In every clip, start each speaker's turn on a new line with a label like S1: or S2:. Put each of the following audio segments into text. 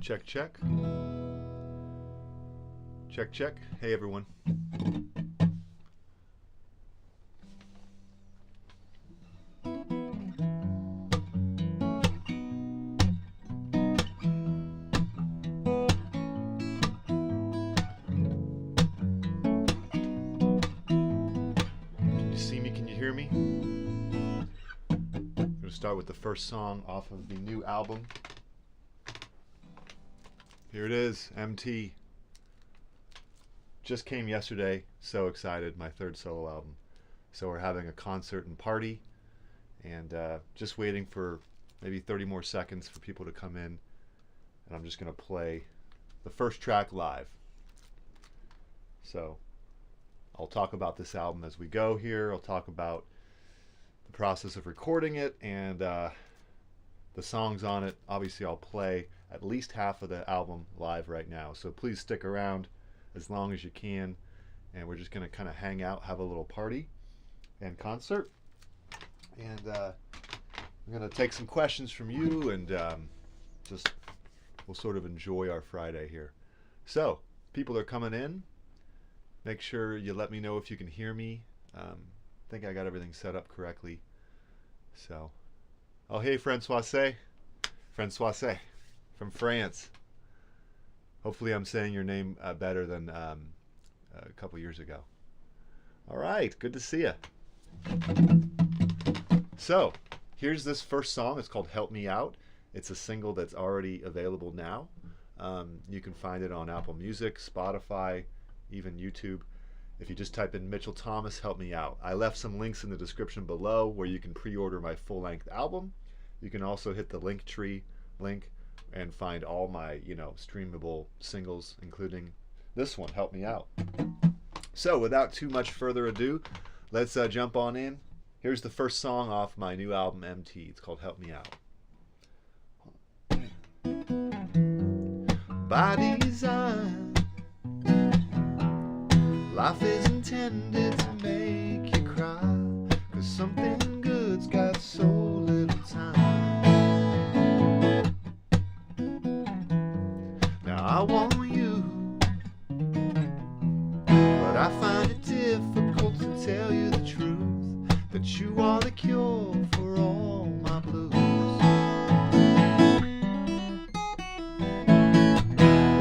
S1: Check, check. Check, check. Hey, everyone. Can you see me? Can you hear me? I'm going to start with the first song off of the new album. Here it is, MT. Just came yesterday, so excited, my third solo album. So we're having a concert and party, and just waiting for maybe 30 more seconds for people to come in, and I'm just going to play the first track live. So I'll talk about this album as we go here. I'll talk about the process of recording it and the songs on it. Obviously I'll play at least half of the album live right now, so please stick around as long as you can, and we're just going to kind of hang out, have a little party and concert, and I'm going to take some questions from you, and just we'll sort of enjoy our Friday here. So people are coming in, make sure you let me know if you can hear me. I think I got everything set up correctly. So, oh hey, Françoise from France. Hopefully I'm saying your name better than a couple years ago. All right, good to see you. So here's this first song. It's called Help Me Out. It's a single that's already available now. You can find it on Apple Music, Spotify, even YouTube. If you just type in Mitchell Thomas, Help Me Out. I left some links in the description below where you can pre-order my full-length album. You can also hit the Linktree link and find all my, streamable singles, including this one, Help Me Out. So without too much further ado, let's jump on in. Here's the first song off my new album, MT. It's called Help Me Out. By design, life is intended to make you cry, 'cause something good's got so little time. I want you, but I find it difficult to tell you the truth, that you are the cure for all my blues.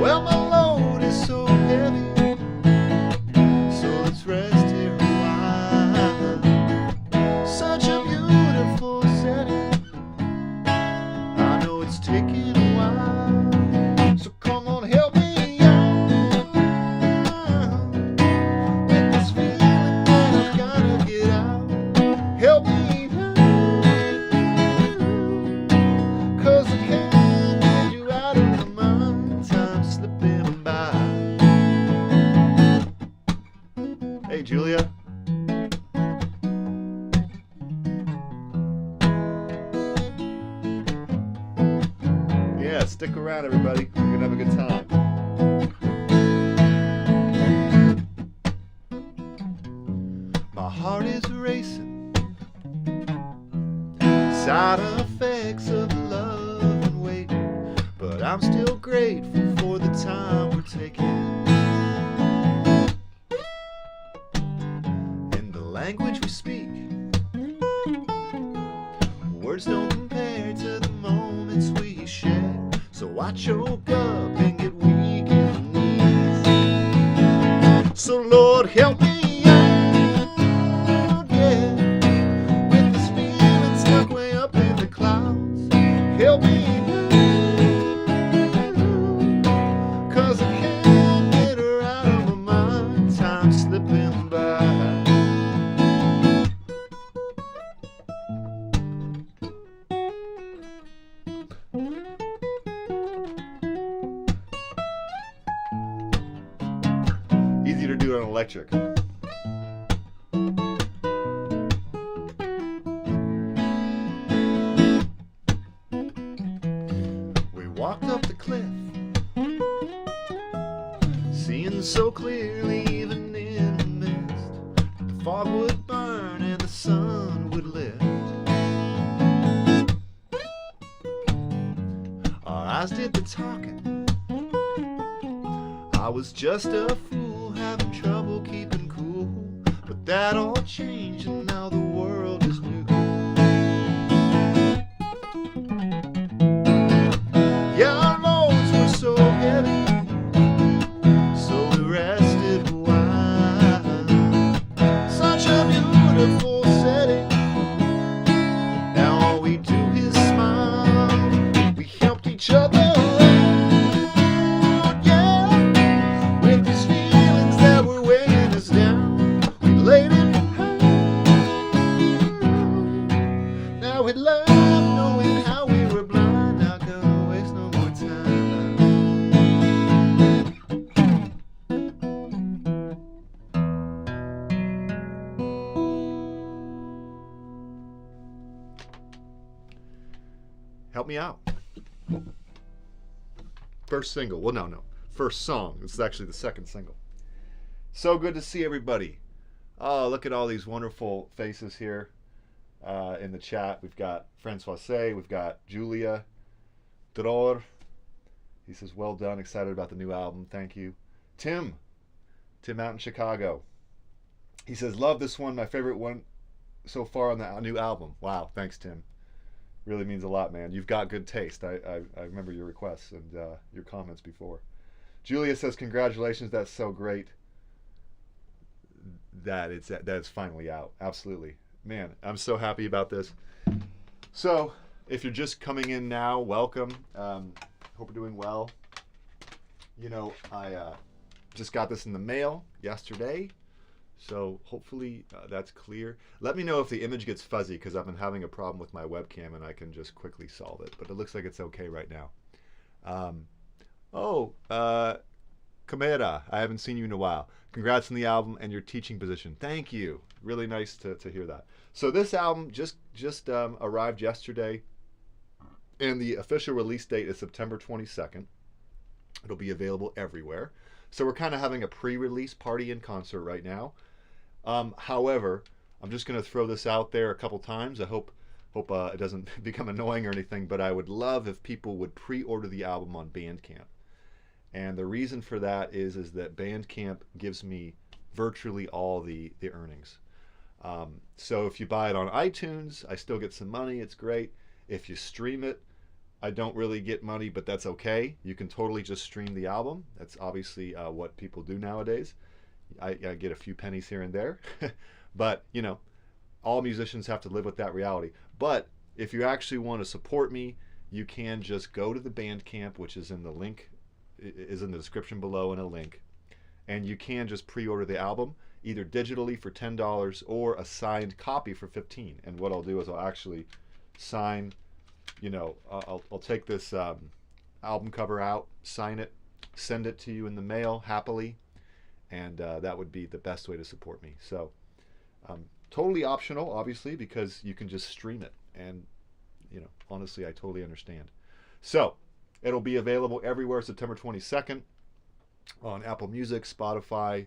S1: Well, my load is so heavy, so let's rest here a while. Such a beautiful setting, I know it's taking a while. So come on, help me out with this feeling that I've gotta get out. Help me out, 'cause I can't get you out of my mind. Time's slipping by. Hey, Julia. Yeah, stick around, everybody. We're gonna have a good time. My heart is racing, side effects of love and waiting, but I'm still grateful for the time we're taking. In the language we speak, words don't compare to the moments we share. So I choke up and get weak in the knees. So Lord, help me out, yeah, with this feeling stuck way up in the clouds. Help me out, 'cause I can't get her out of my mind. Time's slipping by. Easy to do on electric. We walked up the cliff, seeing so clearly even in the mist. The fog would burn and the sun would lift. Our eyes did the talking, was just a fool having trouble keeping cool, but that all changed and now the world is new. Yeah, our loads were so heavy, so we rested a while. Such a beautiful setting, now all we do is smile. We helped each other out, yeah, with these feelings that were weighing us down. We laid it high, now we laugh knowing how we were blind. Not gonna waste no more time. Help me out. First single. Well, no. First song. This is actually the second single. So good to see everybody. Oh, look at all these wonderful faces here in the chat. We've got Francoise. We've got Julia. Dror. He says, well done. Excited about the new album. Thank you. Tim out in Chicago. He says, love this one. My favorite one so far on the new album. Wow. Thanks, Tim. Really means a lot, man. You've got good taste. I remember your requests and your comments before. Julia says, congratulations. That's so great that it's finally out. Absolutely. Man, I'm so happy about this. So, if you're just coming in now, welcome. Hope you're doing well. You know, I just got this in the mail yesterday. So hopefully that's clear. Let me know if the image gets fuzzy because I've been having a problem with my webcam and I can just quickly solve it. But it looks like it's okay right now. Camera, I haven't seen you in a while. Congrats on the album and your teaching position. Thank you. Really nice to hear that. So this album just arrived yesterday, and the official release date is September 22nd. It'll be available everywhere. So we're kind of having a pre-release party in concert right now. However, I'm just going to throw this out there a couple times. I hope it doesn't become annoying or anything, but I would love if people would pre-order the album on Bandcamp. And the reason for that is that Bandcamp gives me virtually all the earnings. So if you buy it on iTunes, I still get some money. It's great. If you stream it, I don't really get money, but that's okay. You can totally just stream the album. That's obviously what people do nowadays. I get a few pennies here and there. But, you know, all musicians have to live with that reality. But if you actually want to support me, you can just go to the Bandcamp, which is in the link, is in the description below in a link. And you can just pre-order the album, either digitally for $10 or a signed copy for $15. And what I'll do is I'll actually sign, you know, I'll take this album cover out, sign it, send it to you in the mail happily, and that would be the best way to support me. So totally optional, obviously, because you can just stream it, and you know, honestly, I totally understand. So it'll be available everywhere September 22nd on Apple Music, Spotify,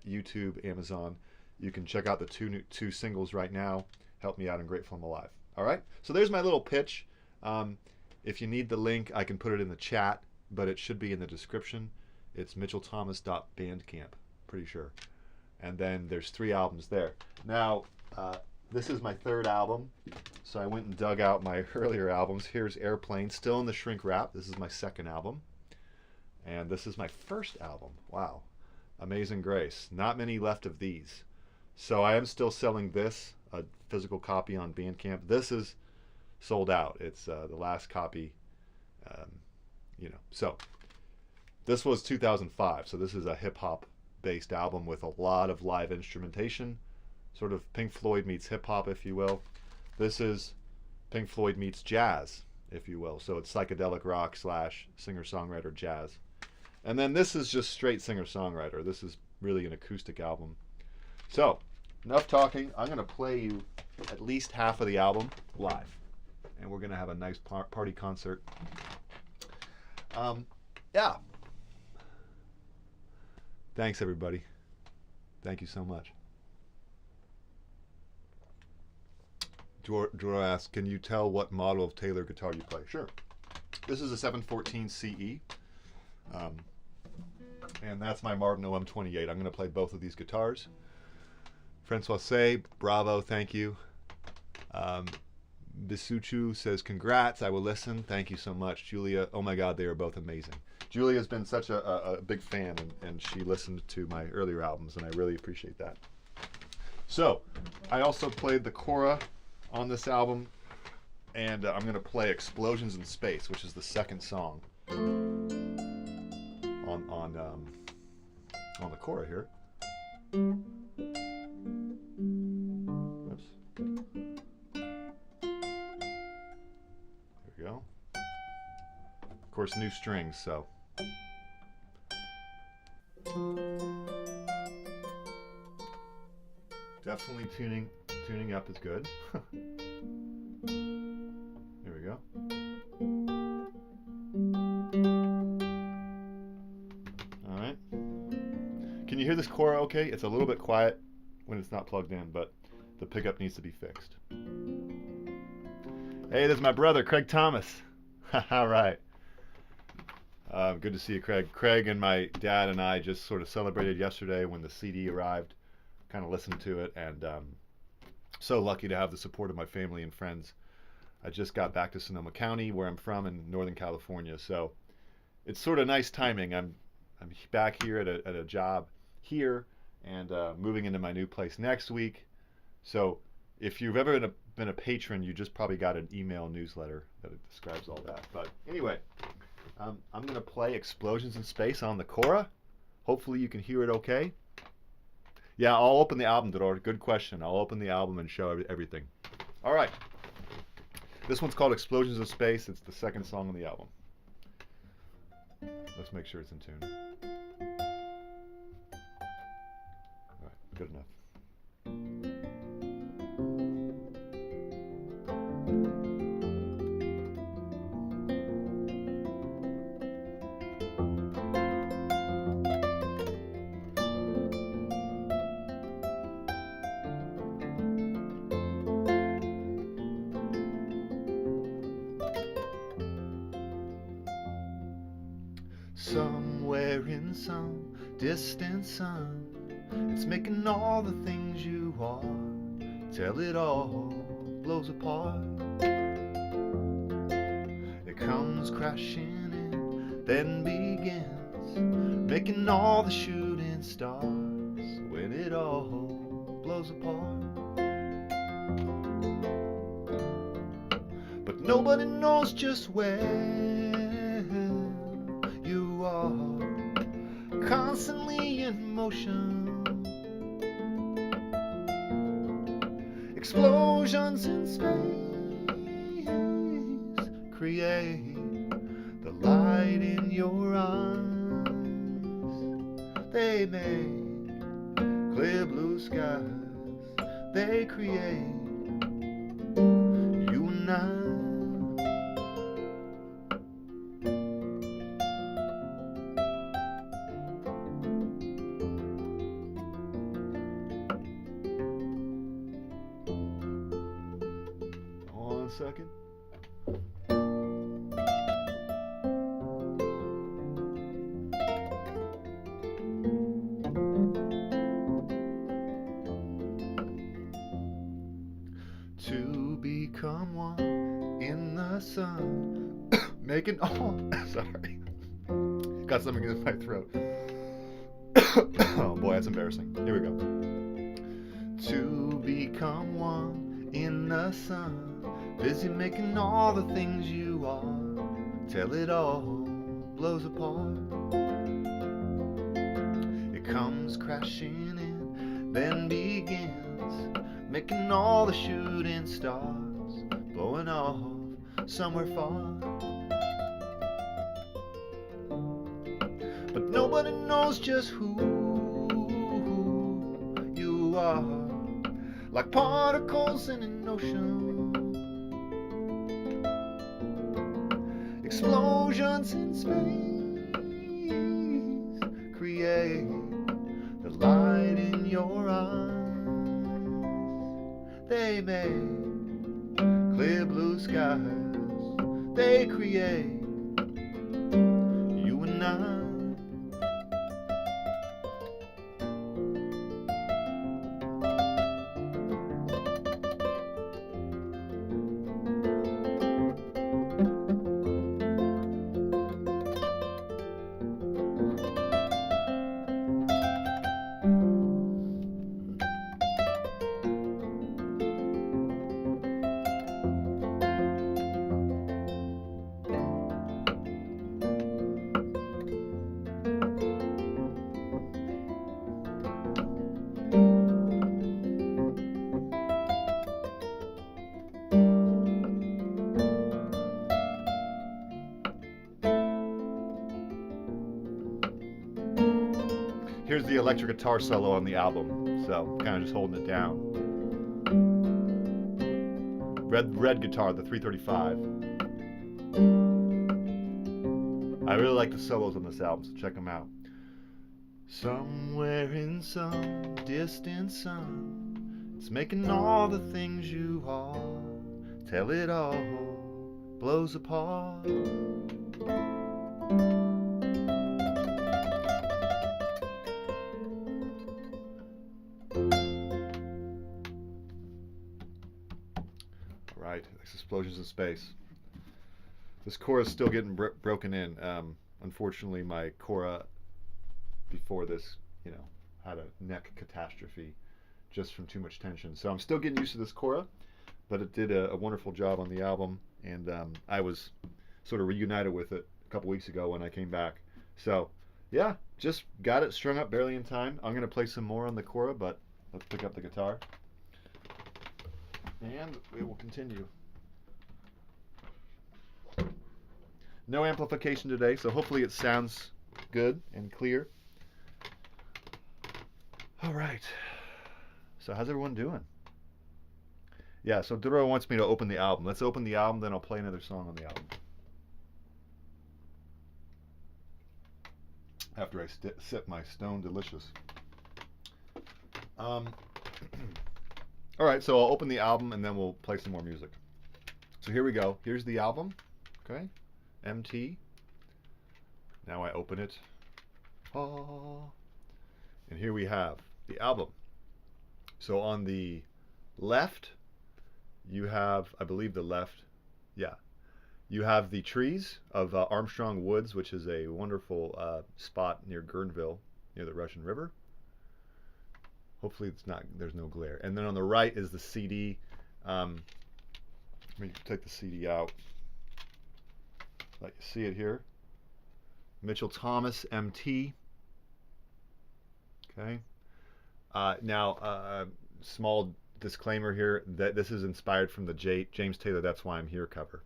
S1: YouTube, Amazon. You can check out the two singles right now. Help Me Out and Grateful I'm Alive. All right, so there's my little pitch. If you need the link, I can put it in the chat, but it should be in the description. It's mitchellthomas.bandcamp, pretty sure. And then there's 3 albums there. Now, this is my 3rd album, so I went and dug out my earlier albums. Here's Airplane, still in the shrink wrap. This is my 2nd album. And this is my 1st album. Wow. Amazing Grace. Not many left of these. So I am still selling this, a physical copy on Bandcamp. This is sold out. It's the last copy, you know. So this was 2005. So this is a hip-hop based album with a lot of live instrumentation, sort of Pink Floyd meets hip-hop, if you will. This is Pink Floyd meets jazz, if you will. So it's psychedelic rock / singer-songwriter jazz. And then this is just straight singer-songwriter. This is really an acoustic album. So, enough talking. I'm going to play you at least half of the album live. And we're going to have a nice party concert. Yeah. Thanks, everybody. Thank you so much. Dora asks, can you tell what model of Taylor guitar you play? Sure. This is a 714 CE. And that's my Martin OM28. I'm going to play both of these guitars. Francois Say, bravo, thank you. Bisuchu says, congrats, I will listen. Thank you so much. Julia, oh my God, they are both amazing. Julia's been such a big fan, and she listened to my earlier albums, and I really appreciate that. So, I also played the Cora on this album, and I'm going to play Explosions in Space, which is the second song on the Cora here. Oops. There we go. Of course, new strings, so. Definitely tuning up is good. There we go. All right. Can you hear this Cora okay? It's a little bit quiet when it's not plugged in, but the pickup needs to be fixed. Hey, this is my brother, Craig Thomas. All right. Good to see you, Craig. Craig and my dad and I just sort of celebrated yesterday when the CD arrived, kind of listened to it, and so lucky to have the support of my family and friends. I just got back to Sonoma County, where I'm from in Northern California, so it's sort of nice timing. I'm back here at a job here, and moving into my new place next week. So if you've ever been a patron, you just probably got an email newsletter that describes all that. But anyway, I'm going to play Explosions in Space on the Cora. Hopefully you can hear it okay. Yeah, I'll open the album, Dodor. Good question. I'll open the album and show everything. All right. This one's called Explosions in Space. It's the second song on the album. Let's make sure it's in tune. All right, good enough. Somewhere in some distant sun, it's making all the things you are till it all blows apart. It comes crashing in, then begins making all the shooting stars when it all blows apart. But nobody knows just where you are, constantly in motion. Explosions in space create the light in your eyes. They make clear blue skies. They create you and I. Second. To become one in the sun, making all. Sorry, got something in my throat. Oh boy, that's embarrassing. Here we go. To become one in the sun. Busy making all the things you are till it all blows apart. It comes crashing in, then begins making all the shooting stars blowing off somewhere far. But nobody knows just who you are, like particles in an ocean. Explosions in space create the light in your eyes. They make clear blue skies. They create you and I. Here's the electric guitar solo on the album, so kind of just holding it down. Red guitar, the 335. I really like the solos on this album, so check them out. Somewhere in some distant sun, it's making all the things you are, till it all blows apart. Alright, Explosions in Space. This Cora is still getting broken in. Unfortunately, my Cora before this, had a neck catastrophe just from too much tension. So I'm still getting used to this Cora, but it did a wonderful job on the album, and I was sort of reunited with it a couple weeks ago when I came back. So yeah, just got it strung up barely in time. I'm going to play some more on the Cora, but let's pick up the guitar, and we will continue. No amplification today, so hopefully it sounds good and clear. All right. So how's everyone doing? Yeah, so Duro wants me to open the album. Let's open the album, then I'll play another song on the album. After I sip my Stone Delicious. All right, so I'll open the album and then we'll play some more music. So here we go. Here's the album. Okay. MT. Now I open it. Oh. And here we have the album. So on the left, you have, I believe the left, yeah, you have the trees of Armstrong Woods, which is a wonderful spot near Guerneville, near the Russian River. Hopefully it's not, there's no glare. And then on the right is the CD. Let me take the CD out. Let you see it here. Mitchell Thomas, MT. Okay. Now, small disclaimer here that this is inspired from the James Taylor That's Why I'm Here cover.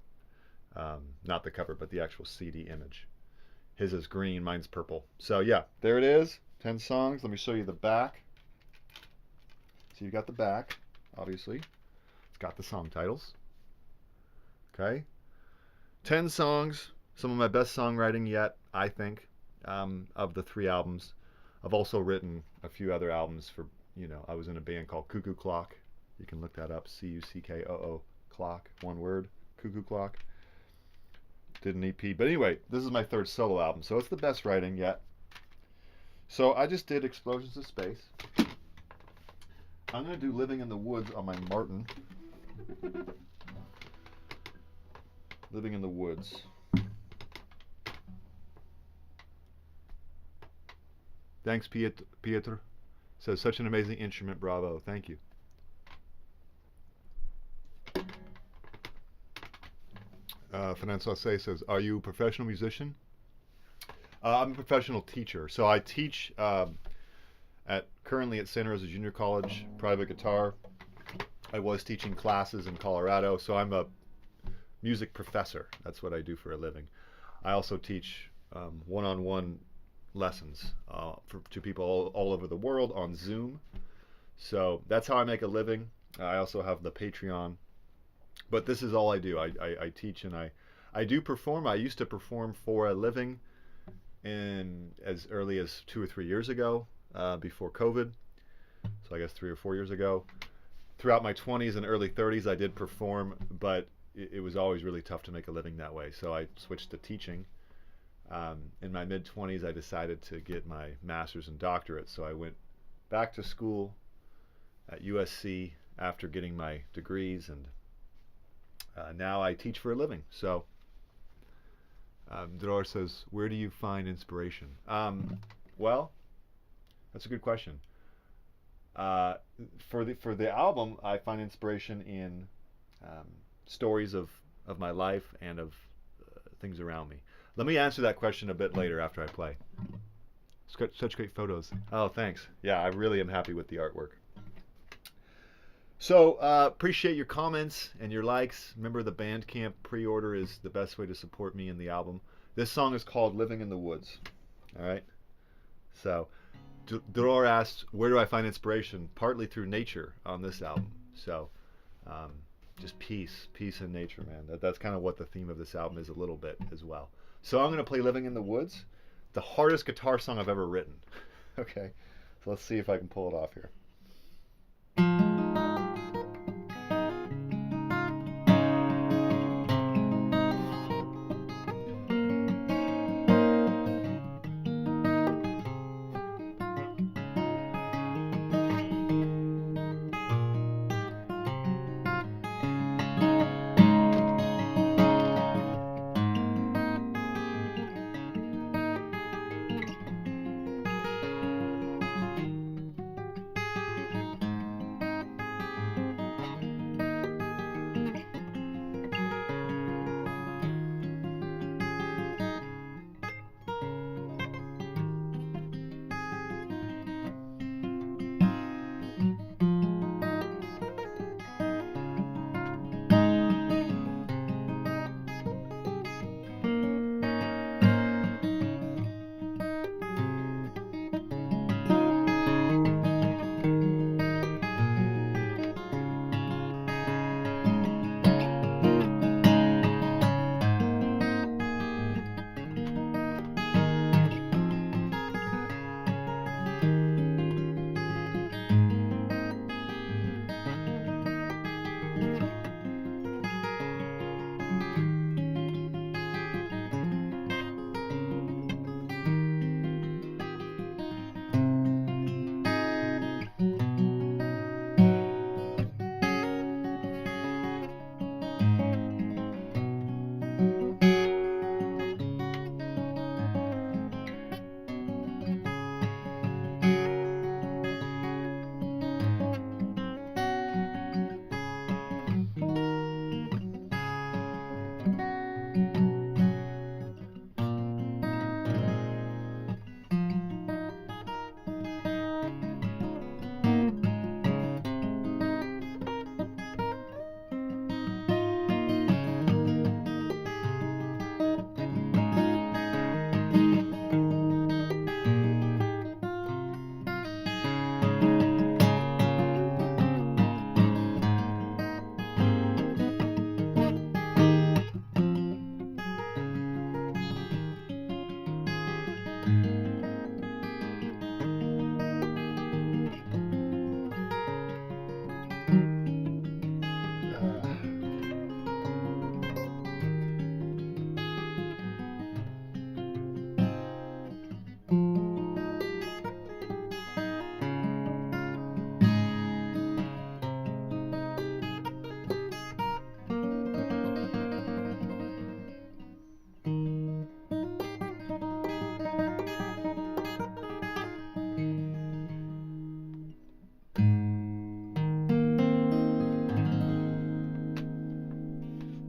S1: Not the cover, but the actual CD image. His is green, mine's purple. So yeah, there it is. 10 songs. Let me show you the back. So you've got the back, obviously. It's got the song titles. Okay. 10 songs. Some of my best songwriting yet, I think, of the 3 albums. I've also written a few other albums for, I was in a band called Cuckoo Clock. You can look that up, C-U-C-K-O-O, clock, one word, Cuckoo Clock. Did an EP. But anyway, this is my 3rd solo album, so it's the best writing yet. So I just did Explosions of Space. I'm going to do Living in the Woods on my Martin. Living in the Woods. Thanks, Pietro. Says, such an amazing instrument, bravo. Thank you. Finançoise says, are you a professional musician? I'm a professional teacher. So I teach currently at Santa Rosa Junior College, private guitar. I was teaching classes in Colorado, so I'm a music professor. That's what I do for a living. I also teach one-on-one lessons to people all over the world on Zoom. So that's how I make a living. I also have the Patreon. But this is all I do. I teach and I do perform. I used to perform for a living as early as 2 or 3 years ago, before COVID. So I guess 3 or 4 years ago. Throughout my 20s and early 30s I did perform, but it was always really tough to make a living that way. So I switched to teaching. In my mid-20s, I decided to get my master's and doctorate, so I went back to school at USC after getting my degrees, and now I teach for a living. So, Dror says, where do you find inspiration? Well, that's a good question. For the album, I find inspiration in stories of my life and of things around me. Let me answer that question a bit later after I play. It's got such great photos. Oh, thanks. Yeah, I really am happy with the artwork. So, appreciate your comments and your likes. Remember, the Bandcamp pre-order is the best way to support me in the album. This song is called Living in the Woods. All right? So, Doror asked, where do I find inspiration? Partly through nature on this album. So um, just peace in nature, man. That's kind of what the theme of this album is a little bit as well. So I'm going to play Living in the Woods, the hardest guitar song I've ever written. Okay, so let's see if I can pull it off here.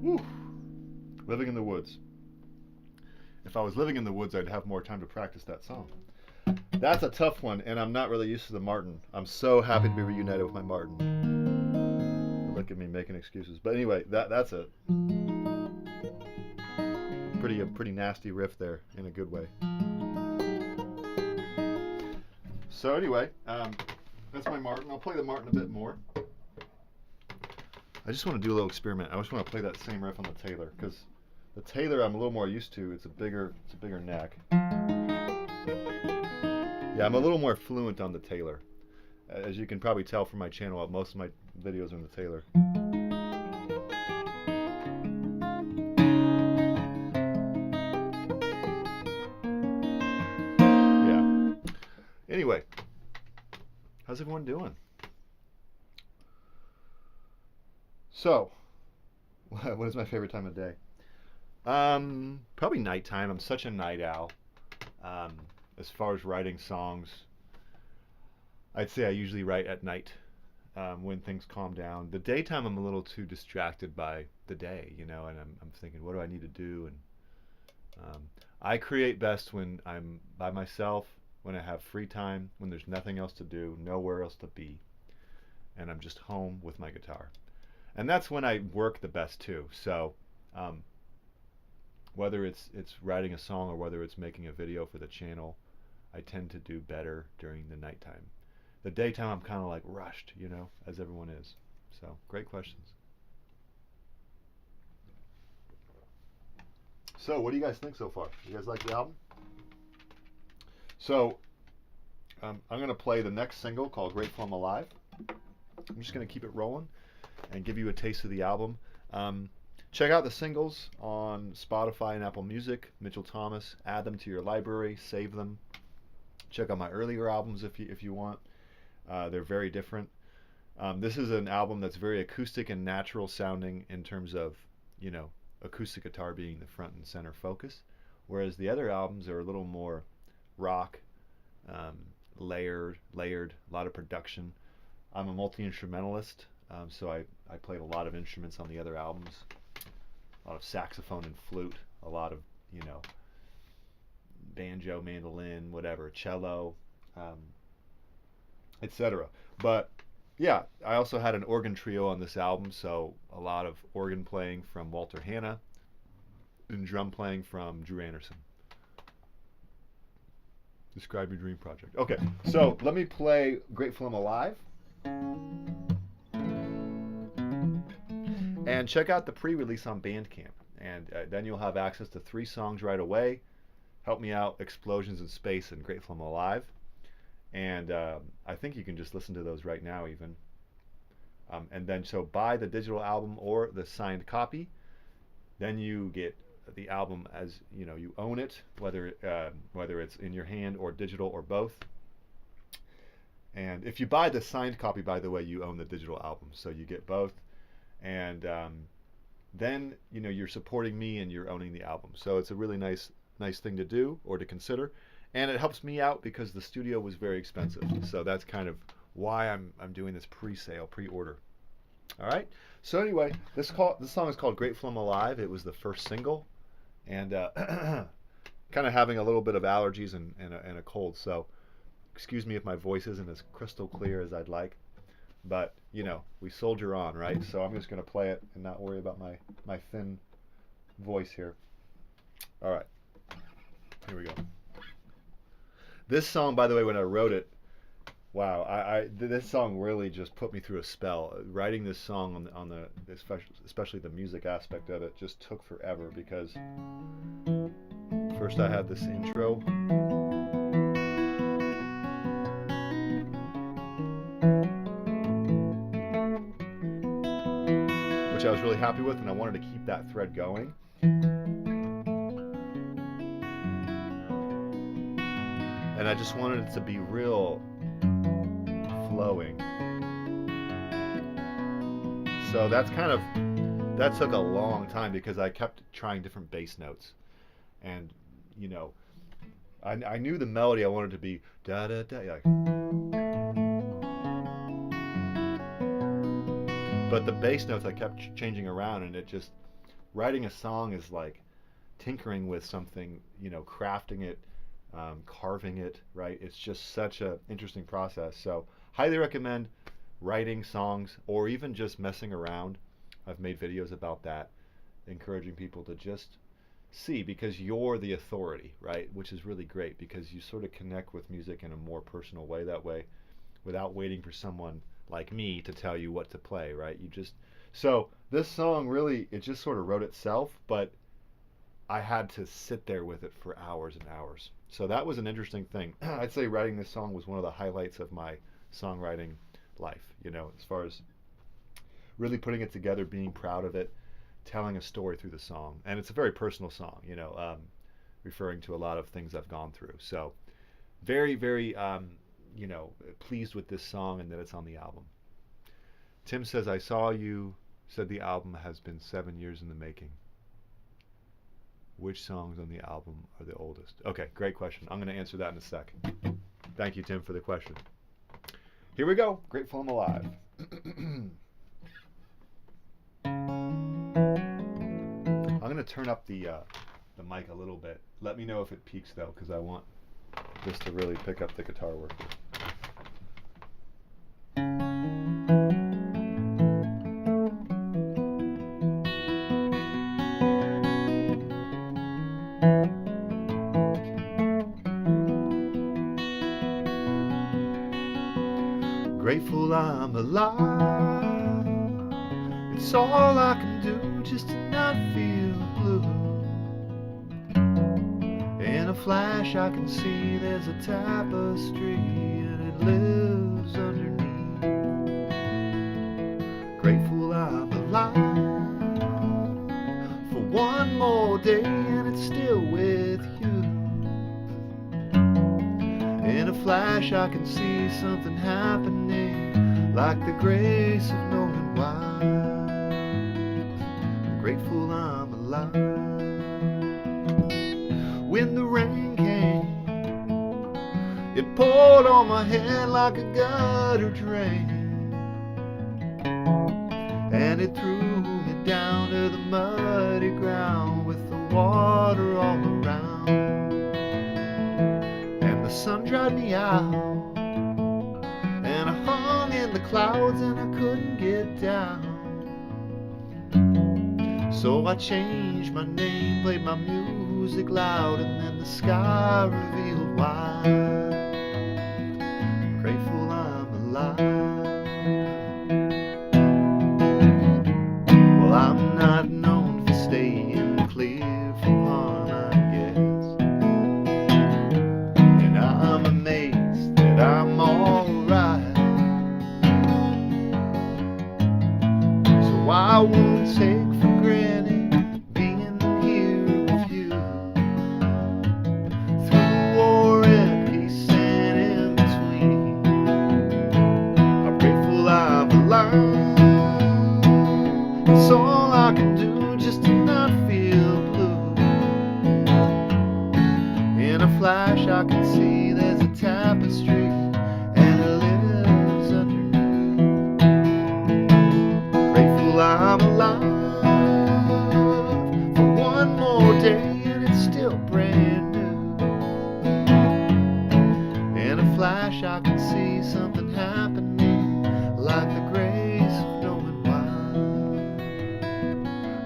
S1: Whew. Living in the Woods. If I was living in the woods, I'd have more time to practice that song. That's a tough one, and I'm not really used to the Martin. I'm so happy to be reunited with my Martin. Look at me making excuses. But anyway, that's a pretty nasty riff there in a good way. So anyway, that's my Martin. I'll play the Martin a bit more. I just want to do a little experiment. I just want to play that same riff on the Taylor, because the Taylor I'm a little more used to. It's a bigger neck. Yeah, I'm a little more fluent on the Taylor. As you can probably tell from my channel, most of my videos are in the Taylor. Yeah. Anyway, how's everyone doing? So, what is my favorite time of day? Probably nighttime. I'm such a night owl. As far as writing songs, I'd say I usually write at night when things calm down. The daytime, I'm a little too distracted by the day, and I'm thinking, what do I need to do? And I create best when I'm by myself, when I have free time, when there's nothing else to do, nowhere else to be, and I'm just home with my guitar. And that's when I work the best too. So whether it's writing a song or whether it's making a video for the channel, I tend to do better during the nighttime. The daytime, I'm kind of like rushed, as everyone is. So, great questions. So, what do you guys think so far? You guys like the album? So, I'm going to play the next single called Grateful I'm Alive. I'm just going to keep it rolling and give you a taste of the album. Check out the singles on Spotify and Apple Music. Mitchell Thomas. Add them to your library. Save them. Check out my earlier albums if you want. They're very different. This is an album that's very acoustic and natural sounding in terms of, acoustic guitar being the front and center focus, whereas the other albums are a little more rock, layered, a lot of production. I'm a multi-instrumentalist, so I played a lot of instruments on the other albums, a lot of saxophone and flute, a lot of, banjo, mandolin, whatever, cello, etc. But yeah, I also had an organ trio on this album, so a lot of organ playing from Walter Hanna and drum playing from Drew Anderson. Describe your dream project. Okay, so let me play Grateful I'm Alive. And check out the pre-release on Bandcamp. And then you'll have access to 3 songs right away. Help Me Out, Explosions in Space, and Grateful I'm Alive. And I think you can just listen to those right now even. And then so buy the digital album or the signed copy. Then you get the album as, you own it, whether it's in your hand or digital or both. And if you buy the signed copy, by the way, you own the digital album. So you get both. And then, you're supporting me and you're owning the album. So it's a really nice thing to do or to consider. And it helps me out because the studio was very expensive. So that's kind of why I'm doing this pre-order. All right. So anyway, this song is called Grateful I'm Alive. It was the first single, and kind of having a little bit of allergies and a cold. So excuse me if my voice isn't as crystal clear as I'd like, but we soldier on, right? So I'm just going to play it and not worry about my thin voice here. All right. Here we go. This song, by the way, when I wrote it, wow, this song really just put me through a spell. Writing this song on the especially the music aspect of it just took forever because first I had this intro, which I was really happy with, and I wanted to keep that thread going. And I just wanted it to be real flowing. So that took a long time because I kept trying different bass notes. And, I knew the melody I wanted to be da da da. Like, but the bass notes I kept changing around, and writing a song is like tinkering with something, crafting it, carving it, right? It's just such an interesting process. So highly recommend writing songs or even just messing around. I've made videos about that, encouraging people to just see, because you're the authority, right? Which is really great because you sort of connect with music in a more personal way that way without waiting for someone like me to tell you what to play, right? So this song really, it just sort of wrote itself, but I had to sit there with it for hours and hours. So that was an interesting thing. I'd say writing this song was one of the highlights of my songwriting life, as far as really putting it together, being proud of it, telling a story through the song. And it's a very personal song, referring to a lot of things I've gone through. So very, very, pleased with this song and that it's on the album. Tim says, I saw you said the album has been 7 years in the making. Which songs on the album are the oldest? Okay, great question. I'm going to answer that in a sec. Thank you, Tim, for the question. Here we go. Grateful I'm Alive. I'm going to turn up the mic a little bit. Let me know if it peaks, though, because I want this to really pick up the guitar work. alive. It's all I can do just to not feel blue. In a flash I can see there's a tapestry and it lives underneath. Grateful I'm alive for one more day and it's still with you. In a flash I can see something happening, like the grace of knowing why. I'm grateful I'm alive. When the rain came, it poured on my head like a gutter drain, and it threw me down to the muddy ground with the water all around. And the sun dried me out, and I hung in the clouds and I couldn't get down. So I changed my name, played my music loud, and then the sky revealed why. I'm grateful I'm alive. Well, I'm not known for staying clear from harm, I guess, and I'm amazed that I'm alright. So I won't take for granted being here with you, through war and peace and in between. I'm grateful I'm alive. It's all I can do just to not feel blue. In a flash I can see there's a tapestry and it lives underneath. Grateful I'm alive for one more day and it's still brand new. In a flash I can see something happening, like the grace of knowing why.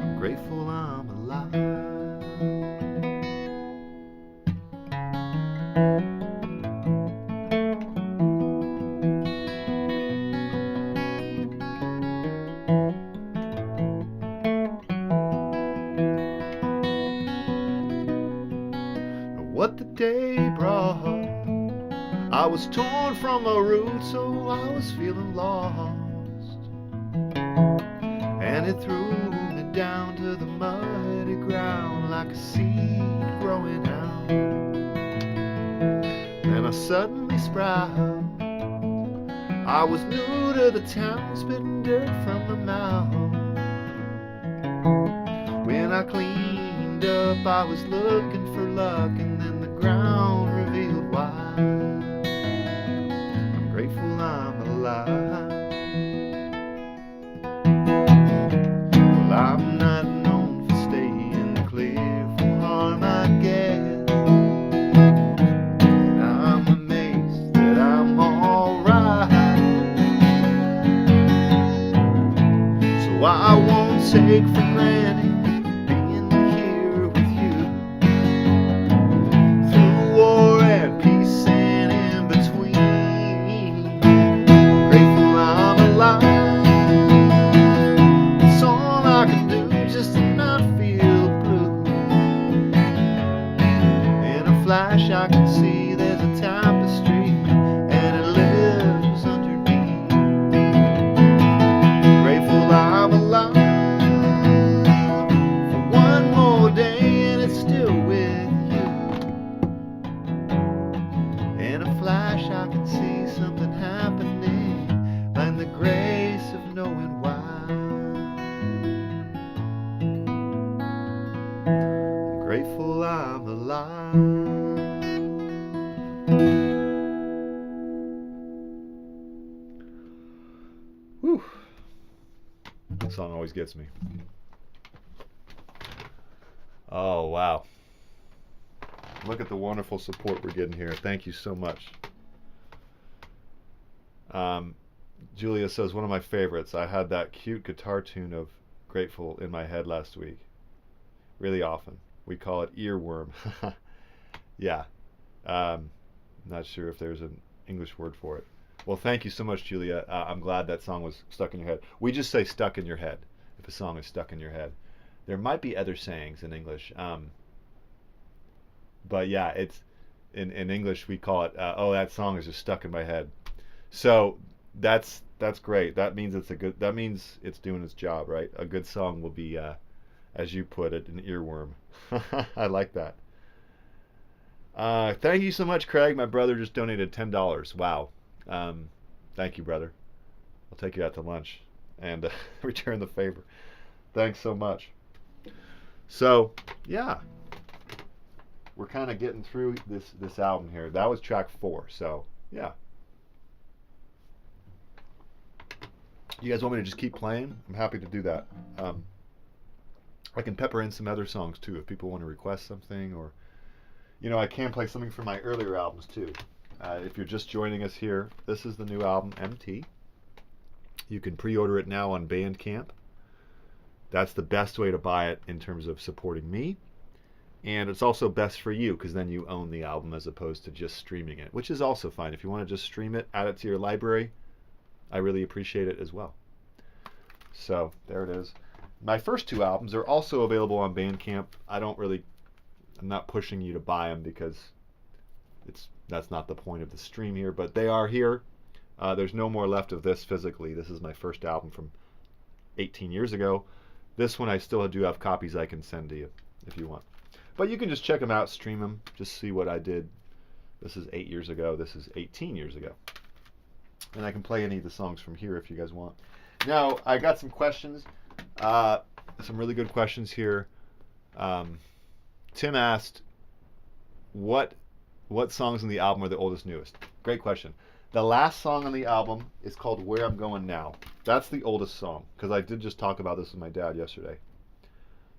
S1: I'm grateful I'm alive. What the day brought, I was torn from my roots, so I was feeling lost, and it threw me down to the muddy ground like a seed growing out. Then I suddenly sprout. I was new to the town, spitting dirt from my mouth. When I cleaned up I was looking for luck, and then the ground revealed why. I'm grateful I'm alive. Well, I'm not known for staying clear from harm, I guess, and I'm amazed that I'm alright. So I won't take for granted being here with you, through war and peace and in between. I'm grateful I'm alive. It's all I can do just to not feel blue. In a flash I can see there's a tapestry and it lives underneath. Grateful I'm alive for one more day and it's still with you. In a flash I can see something happening, and the grace of knowing why. I'm grateful I'm alive. Whew. That song always gets me. Oh, wow. Look at the wonderful support we're getting here. Thank you so much. Julia says, one of my favorites. I had that cute guitar tune of Grateful in my head last week. Really often. We call it earworm. Yeah. Not sure if there's an English word for it. Well, thank you so much, Julia. I'm glad that song was stuck in your head. We just say stuck in your head if a song is stuck in your head. There might be other sayings in English, but yeah, it's in English we call it. Oh, that song is just stuck in my head. So that's great. That means it's a good. That means it's doing its job, right? A good song will be, as you put it, an earworm. I like that. Thank you so much, Craig. My brother just donated $10. Wow. Um, Thank you, brother. I'll take you out to lunch and return the favor. Thanks so much. So, yeah, we're kind of getting through this album here. That was track 4. So, yeah. You guys want me to just keep playing? I'm happy to do that. I can pepper in some other songs too if people want to request something, or I can play something from my earlier albums too. If you're just joining us here, this is the new album, MT. You can pre-order it now on Bandcamp. That's the best way to buy it in terms of supporting me. And it's also best for you because then you own the album as opposed to just streaming it, which is also fine. If you want to just stream it, add it to your library, I really appreciate it as well. So there it is. My first 2 albums are also available on Bandcamp. I'm not pushing you to buy them because that's not the point of the stream here, but they are here. There's no more left of this physically. This is my first album from 18 years ago. This one I still do have copies I can send to you if you want. But you can just check them out, stream them, just see what I did. This is 8 years ago. This is 18 years ago. And I can play any of the songs from here if you guys want. Now, I got some questions. Some really good questions here. Tim asked, what songs on the album are the oldest, newest? Great question. The last song on the album is called Where I'm Going Now. That's the oldest song, because I did just talk about this with my dad yesterday.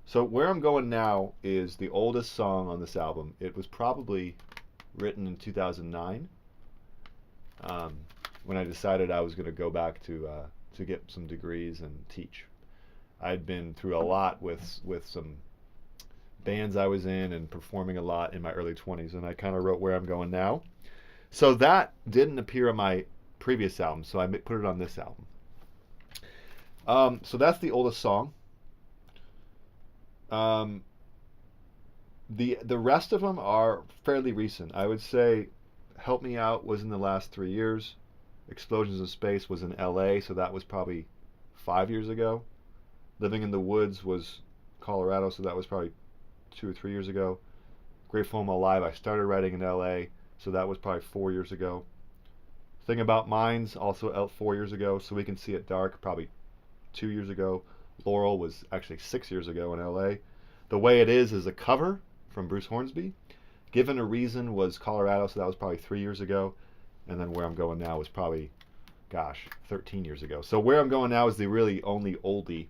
S1: So Where I'm Going Now is the oldest song on this album. It was probably written in 2009 when I decided I was going to go back to get some degrees and teach. I'd been through a lot with some bands I was in and performing a lot in my early 20s, and I kind of wrote Where I'm Going Now. So that didn't appear on my previous album, so I put it on this album. So that's the oldest song. The rest of them are fairly recent. I would say Help Me Out was in the last 3 years. Explosions in Space was in LA, so that was probably 5 years ago. Living in the Woods was Colorado, so that was probably 2 or 3 years ago. Grateful I'm Alive, I started writing in LA, so that was probably 4 years ago. Thing About Minds, also out 4 years ago. So We Can See It Dark, probably 2 years ago. Laurel was actually 6 years ago in LA. The Way It Is a cover from Bruce Hornsby. Given a Reason was Colorado, so that was probably 3 years ago. And then Where I'm Going Now was probably, 13 years ago. So Where I'm Going Now is the really only oldie.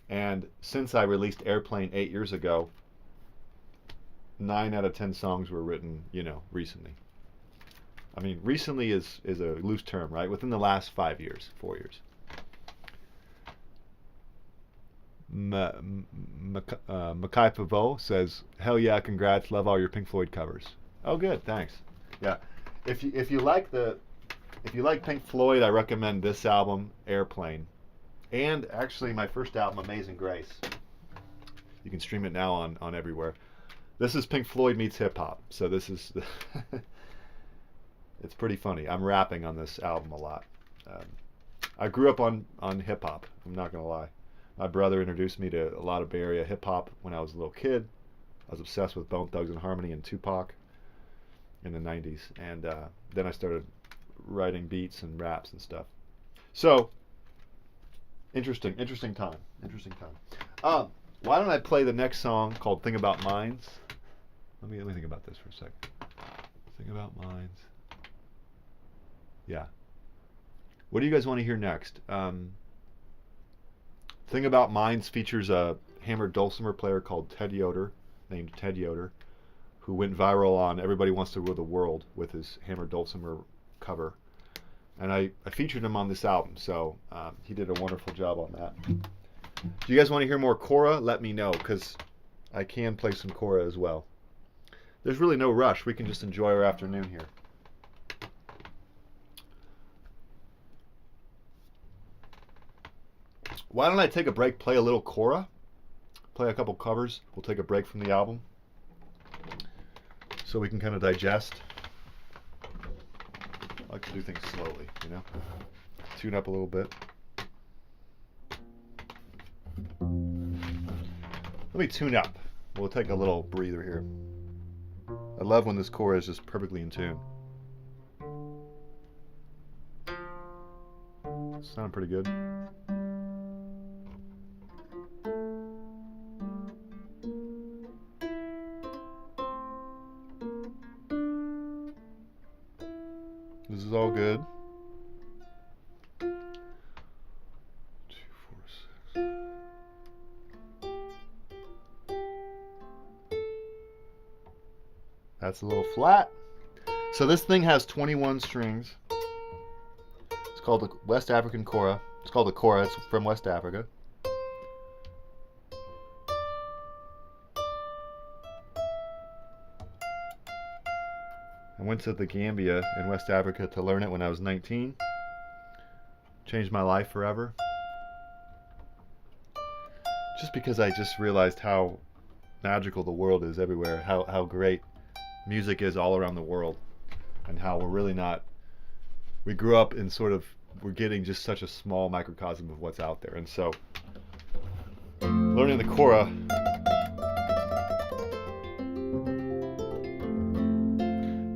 S1: And since I released Airplane 8 years ago, 9 out of 10 songs were written, recently. I mean, recently is a loose term, right? Within the last 5 years, 4 years. Makai Pavot says, "Hell yeah, congrats! Love all your Pink Floyd covers." Oh, good, thanks. Yeah, if you like Pink Floyd, I recommend this album, Airplane, and actually my first album, Amazing Grace. You can stream it now on everywhere. This is Pink Floyd meets hip hop, so this is it's pretty funny. I'm rapping on this album a lot. I grew up on hip hop. I'm not gonna lie. My brother introduced me to a lot of Bay Area hip hop when I was a little kid. I was obsessed with Bone Thugs and Harmony and Tupac in the 90s, and then I started writing beats and raps and stuff. So interesting time. Why don't I play the next song called "Thing About Minds"? Let me think about this for a second. Thing About Minds. Yeah. What do you guys want to hear next? Thing About Minds features a hammered dulcimer player called Ted Yoder, named Ted Yoder, who went viral on Everybody Wants to Rule the World with his hammered dulcimer cover. And I featured him on this album, so he did a wonderful job on that. Do you guys want to hear more Cora? Let me know, because I can play some Cora as well. There's really no rush. We can just enjoy our afternoon here. why don't I take a break, play a little Cora, play a couple covers. We'll take a break from the album so we can kind of digest. I like to do things slowly, you know? Tune up a little bit. Let me tune up. We'll take a little breather here. I love when this Cora is just perfectly in tune. Sound pretty good. This is all good. 2, 4, 6. That's a little flat. So this thing has 21 strings. It's called the West African Cora. It's called the Cora. It's from West Africa. I went to the Gambia in West Africa to learn it when I was 19. Changed my life forever. Just because I just realized how magical the world is everywhere, how great music is all around the world, and how we're really not, we grew up in sort of, we're getting just such a small microcosm of what's out there. And so learning the Cora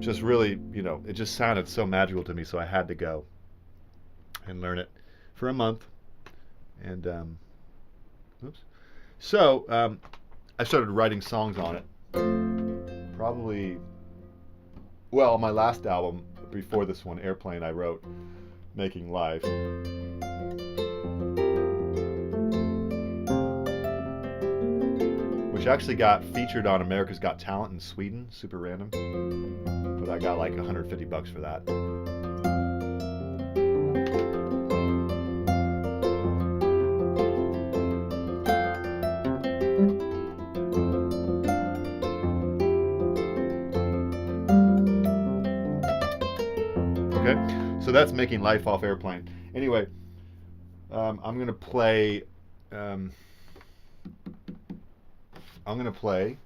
S1: just really, you know, it just sounded so magical to me, so I had to go and learn it for a month. And oops. So I started writing songs on it. Probably, well, on my last album before this one, Airplane, I wrote Making Life. Which actually got featured on America's Got Talent in Sweden, super random. But I got like $150 for that. Okay, so that's Making Life off Airplane. Anyway, I'm gonna play. I'm gonna play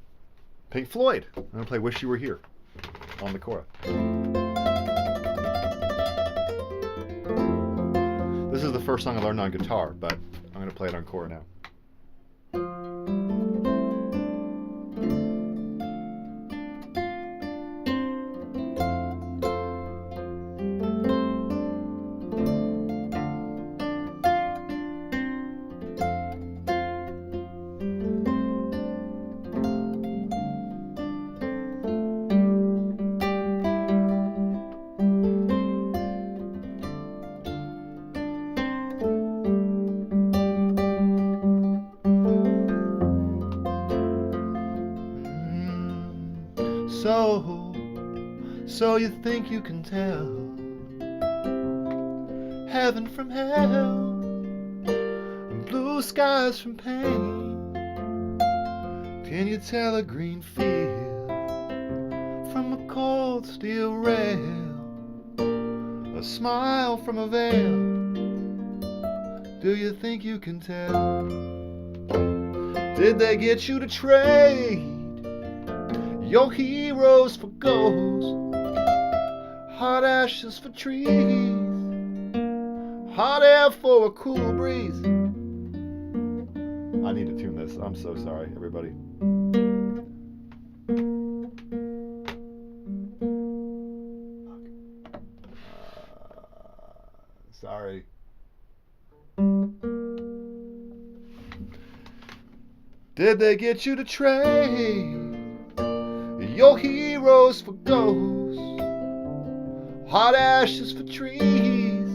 S1: Pink Floyd. I'm gonna play "Wish You Were Here" on the Cora. This is the first song I learned on guitar, but I'm gonna play it on Cora now. So you think you can tell heaven from hell and blue skies from pain? Can you tell a green field from a cold steel rail, a smile from a veil? Do you think you can tell? Did they get you to trade your heroes for ghosts, hot ashes for trees, hot air for a cool breeze? I need to tune this. I'm so sorry, everybody. Sorry. Did they get you to trade your heroes for ghosts, hot ashes for trees,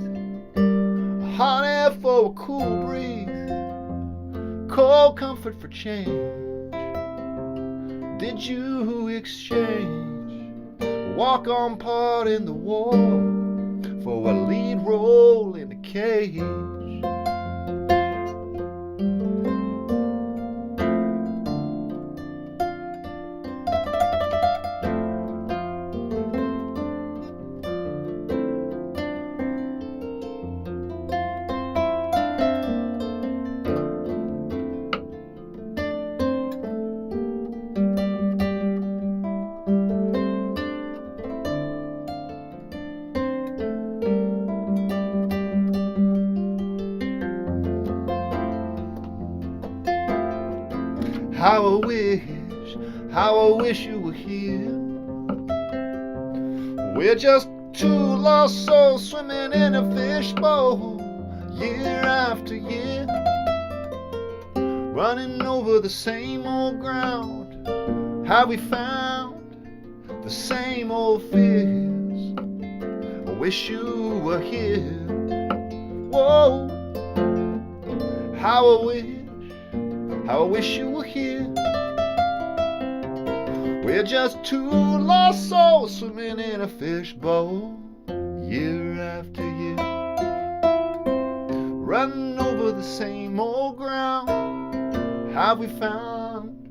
S1: hot air for a cool breeze, cold comfort for change? Did you exchange walk on part in the war for a lead role in a cage? how I wish you were here. We're just two lost souls swimming in a fishbowl, year after year, running over the same old ground. Have we found the same old fears? I wish you were here. Whoa, how I wish you were here. We're just two lost souls swimming in a fishbowl, year after year, running over the same old ground. Have we found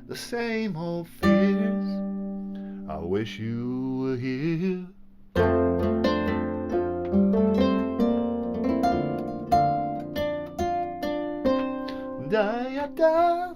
S1: the same old fears? I wish you were here. Da-ya-da.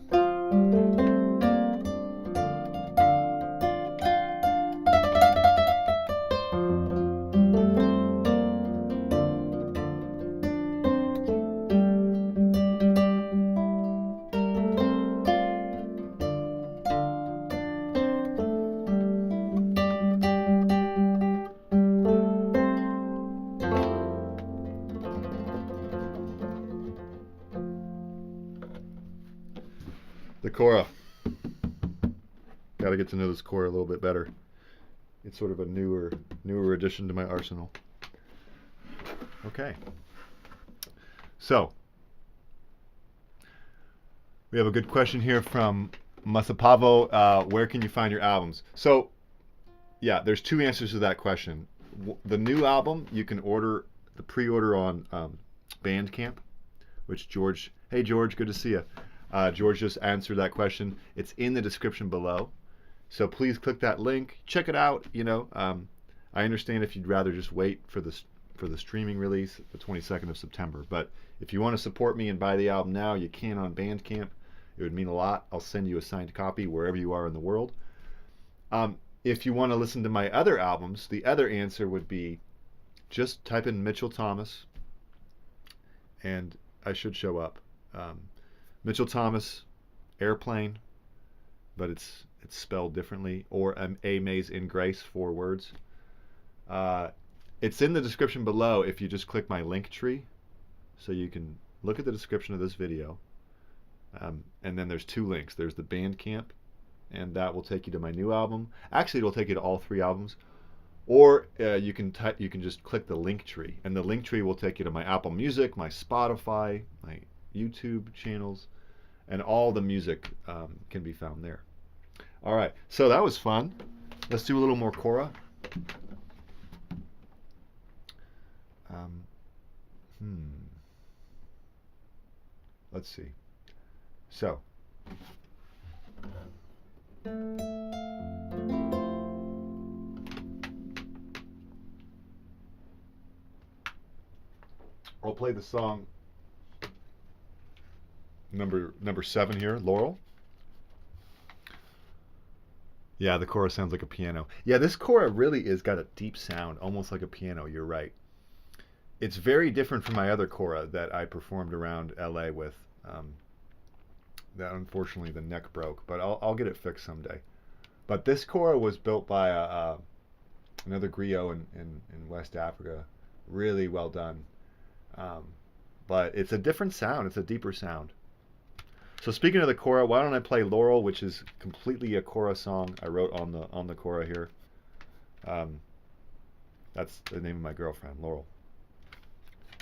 S1: The Cora. Got to get to know this Cora a little bit better. It's sort of a newer addition to my arsenal. Okay. So, we have a good question here from Masapavo. Where can you find your albums? So, yeah, there's two answers to that question. The new album, you can order the pre-order on Bandcamp, which George, hey George, good to see you. George just answered that question. It's in the description below. So please click that link. Check it out. You know, I understand if you'd rather just wait for the streaming release, the 22nd of September. But if you want to support me and buy the album now, you can on Bandcamp. It would mean a lot. I'll send you a signed copy wherever you are in the world. If you want to listen to my other albums, the other answer would be just type in Mitchell Thomas, and I should show up. Mitchell Thomas, Airplane, but it's spelled differently, or A Maze in Grace, 4 words. It's in the description below if you just click my link tree, so you can look at the description of this video, and then there's 2 links. There's the Bandcamp, and that will take you to my new album. Actually, it'll take you to all 3 albums, or you can just click the link tree, and the link tree will take you to my Apple Music, my Spotify, my YouTube channels, and all the music can be found there. All right, so that was fun. Let's do a little more Cora. Let's see. So. I'll play the song number 7 here, Laurel. Yeah, the Cora sounds like a piano. Yeah, this Cora really is got a deep sound, almost like a piano. You're right. It's very different from my other Cora that I performed around LA with. That unfortunately the neck broke, but I'll get it fixed someday. But this Cora was built by another griot in West Africa. Really well done. But it's a different sound. It's a deeper sound. So speaking of the Cora, why don't I play Laurel, which is completely a Cora song I wrote on the Cora here. That's the name of my girlfriend, Laurel.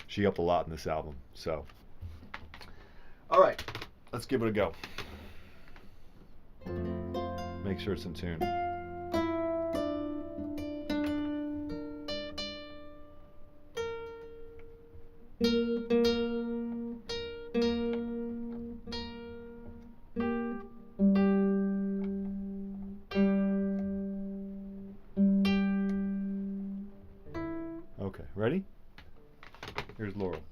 S1: She helped a lot in this album. So, all right, let's give it a go. Make sure it's in tune. Okay, ready? Here's Laurel.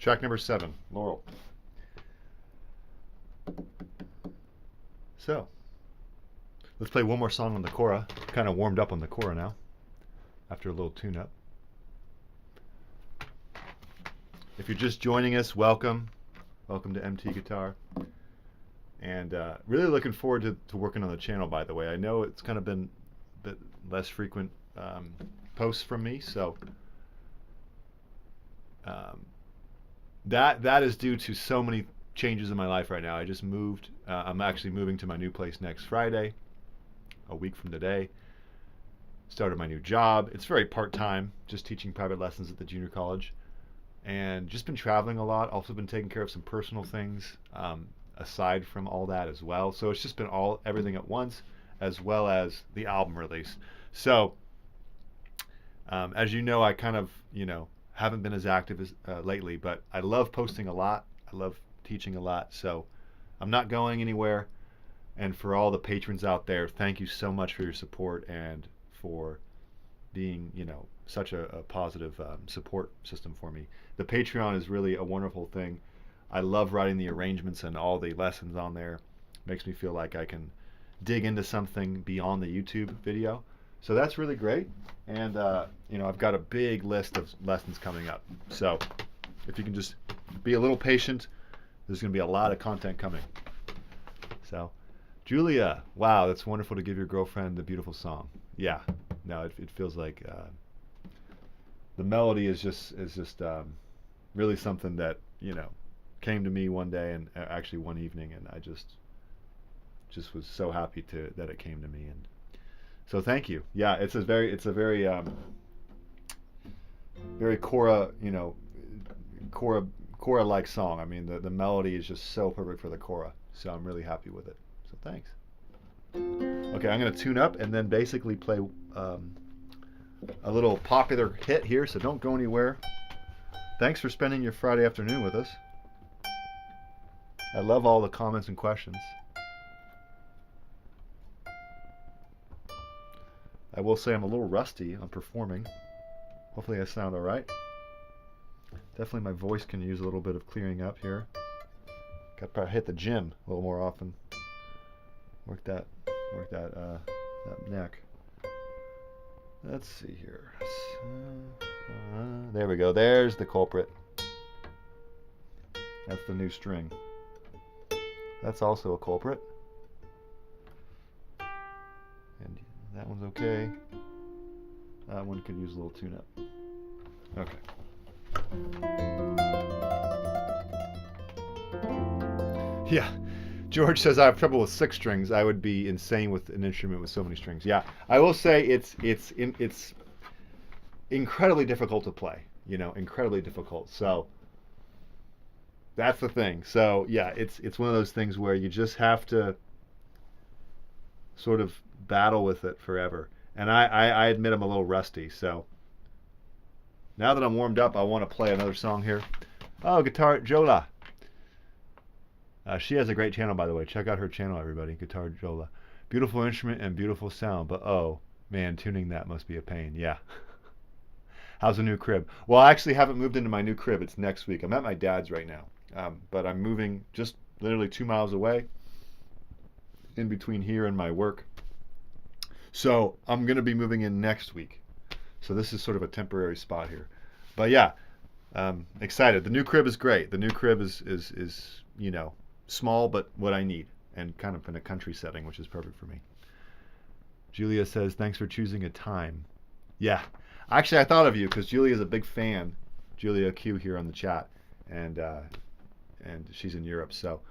S1: Track number 7, Laurel. So, let's play one more song on the Cora. Kind of warmed up on the Cora now, after a little tune-up. If you're just joining us, welcome. Welcome to MT Guitar. And really looking forward to working on the channel, by the way. I know it's kind of been a bit less frequent posts from me, so that is due to so many changes in my life right now. I just moved. I'm actually moving to my new place next Friday, a week from today. Started my new job. It's very part-time, just teaching private lessons at the junior college. And just been traveling a lot. Also been taking care of some personal things aside from all that as well. So it's just been everything at once, as well as the album release. So as you know, I kind of haven't been as active as lately, but I love posting a lot. I love teaching a lot. So I'm not going anywhere. And for all the patrons out there, thank you so much for your support and for being such a positive support system for me. The Patreon is really a wonderful thing. I love writing the arrangements and all the lessons on there. Makes me feel like I can dig into something beyond the YouTube video. So that's really great. And I've got a big list of lessons coming up. So if you can just be a little patient, there's going to be a lot of content coming. So Julia, wow, that's wonderful to give your girlfriend a beautiful song. Yeah, no, it feels like the melody is just really something that came to me one day, and actually one evening, and I just was so happy that it came to me, and so thank you. Yeah, it's a very very Cora Cora-like song. I mean, the melody is just so perfect for the Cora, so I'm really happy with it. So thanks. Okay, I'm going to tune up and then basically play a little popular hit here, so don't go anywhere. Thanks for spending your Friday afternoon with us. I love all the comments and questions. I will say I'm a little rusty on performing. Hopefully I sound alright. Definitely my voice can use a little bit of clearing up here. Got to probably hit the gym a little more often. Work that neck. Let's see here. There we go. There's the culprit. That's the new string. That's also a culprit. And that one's okay. That one could use a little tune-up. Okay. Yeah. George says I have trouble with 6 strings. I would be insane with an instrument with so many strings. Yeah, I will say it's incredibly difficult to play. Incredibly difficult. So that's the thing. So yeah, it's one of those things where you just have to sort of battle with it forever. And I admit I'm a little rusty. So now that I'm warmed up, I want to play another song here. Oh, Guitar Jola. She has a great channel, by the way. Check out her channel, everybody. Guitar Jola. Beautiful instrument and beautiful sound, but oh, man, tuning that must be a pain. Yeah. How's the new crib? Well, I actually haven't moved into my new crib. It's next week. I'm at my dad's right now, but I'm moving just literally 2 miles away in between here and my work. So I'm going to be moving in next week. So this is sort of a temporary spot here. But yeah, excited. The new crib is great. The new crib is small, but what I need, and kind of in a country setting, which is perfect for me. Julia says, thanks for choosing a time. Yeah, actually I thought of you because Julia is a big fan. Julia Q here on the chat, and she's in Europe, so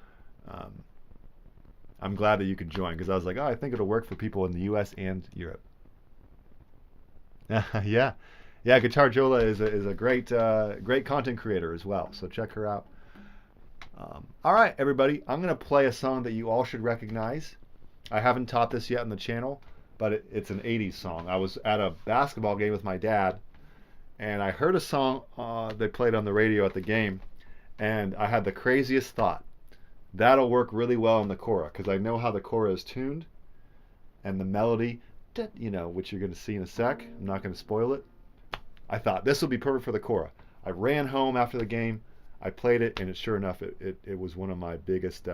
S1: I'm glad that you could join, because I was like, oh, I think it'll work for people in the US and Europe. Yeah, Guitar Jola is a great content creator as well, so check her out. All right, everybody, I'm going to play a song that you all should recognize. I haven't taught this yet on the channel, but it's an 80s song. I was at a basketball game with my dad, and I heard a song they played on the radio at the game, and I had the craziest thought. That'll work really well on the Cora, because I know how the Cora is tuned, and the melody, which you're going to see in a sec. I'm not going to spoil it. I thought this will be perfect for the Cora. I ran home after the game. I played it, and sure enough, it was one of my biggest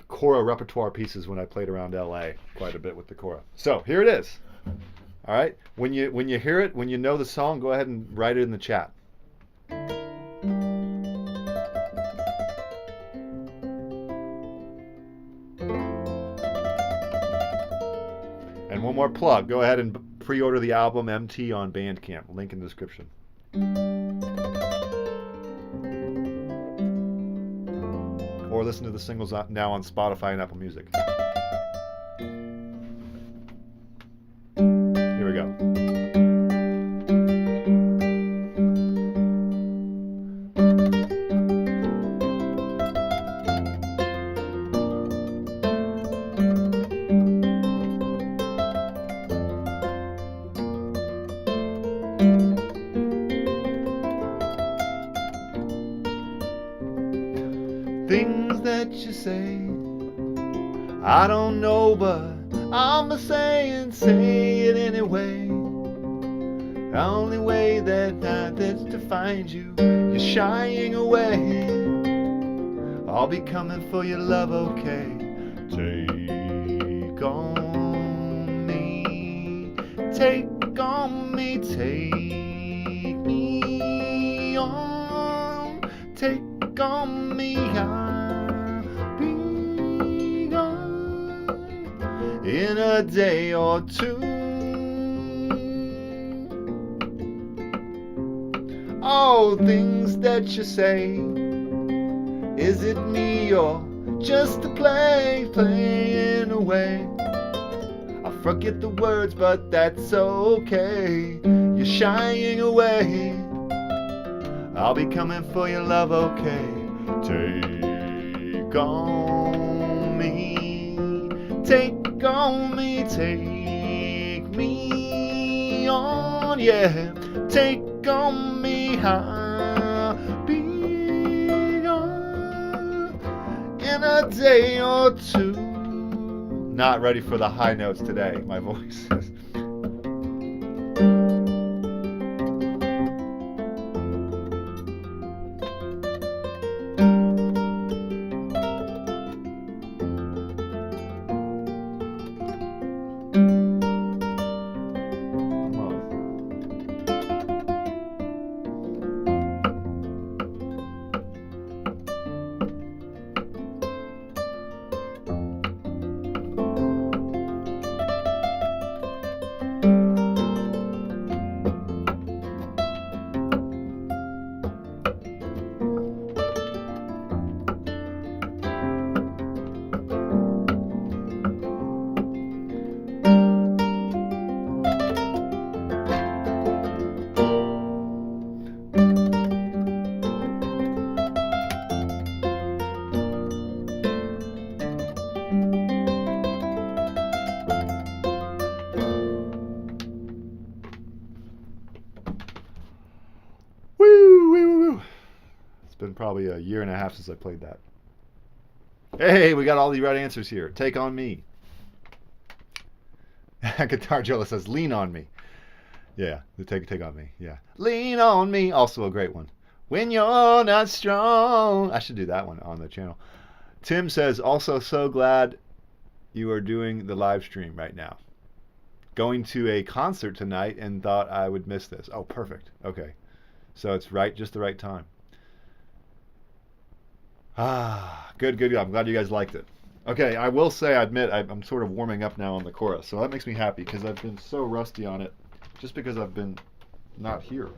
S1: Cora repertoire pieces when I played around LA quite a bit with the Cora. So here it is. All right. When you hear it, when you know the song, go ahead and write it in the chat. And one more plug. Go ahead and pre-order the album MT on Bandcamp. Link in the description. Or listen to the singles now on Spotify and Apple Music. Here we go. Things that you say, I don't know, but I'm a saying, say it anyway. The only way that's to find you, you're shying away. I'll be coming for your love, okay? Take on me, take on me, take me on, take on me, I'll be gone in a day or two. Oh, things that you say, is it me or just a playing away? I forget the words, but that's okay. You're shying away. I'll be coming for your love, okay? Take on me, take on me, take me on, yeah. Take on me, I'll be gone in a day or two. Not ready for the high notes today, my voice is. It's been probably a year and a half since I played that. Hey, we got all the right answers here. Take on me. Guitar Jola says, lean on me. Yeah, the take on me. Yeah. Lean on me. Also a great one. When you're not strong. I should do that one on the channel. Tim says, also so glad you are doing the live stream right now. Going to a concert tonight and thought I would miss this. Oh, perfect. Okay. So it's right, just the right time. Ah, good. I'm glad you guys liked it. Okay, I will say, I admit, I'm sort of warming up now on the chorus, so that makes me happy because I've been so rusty on it just because I've been not here.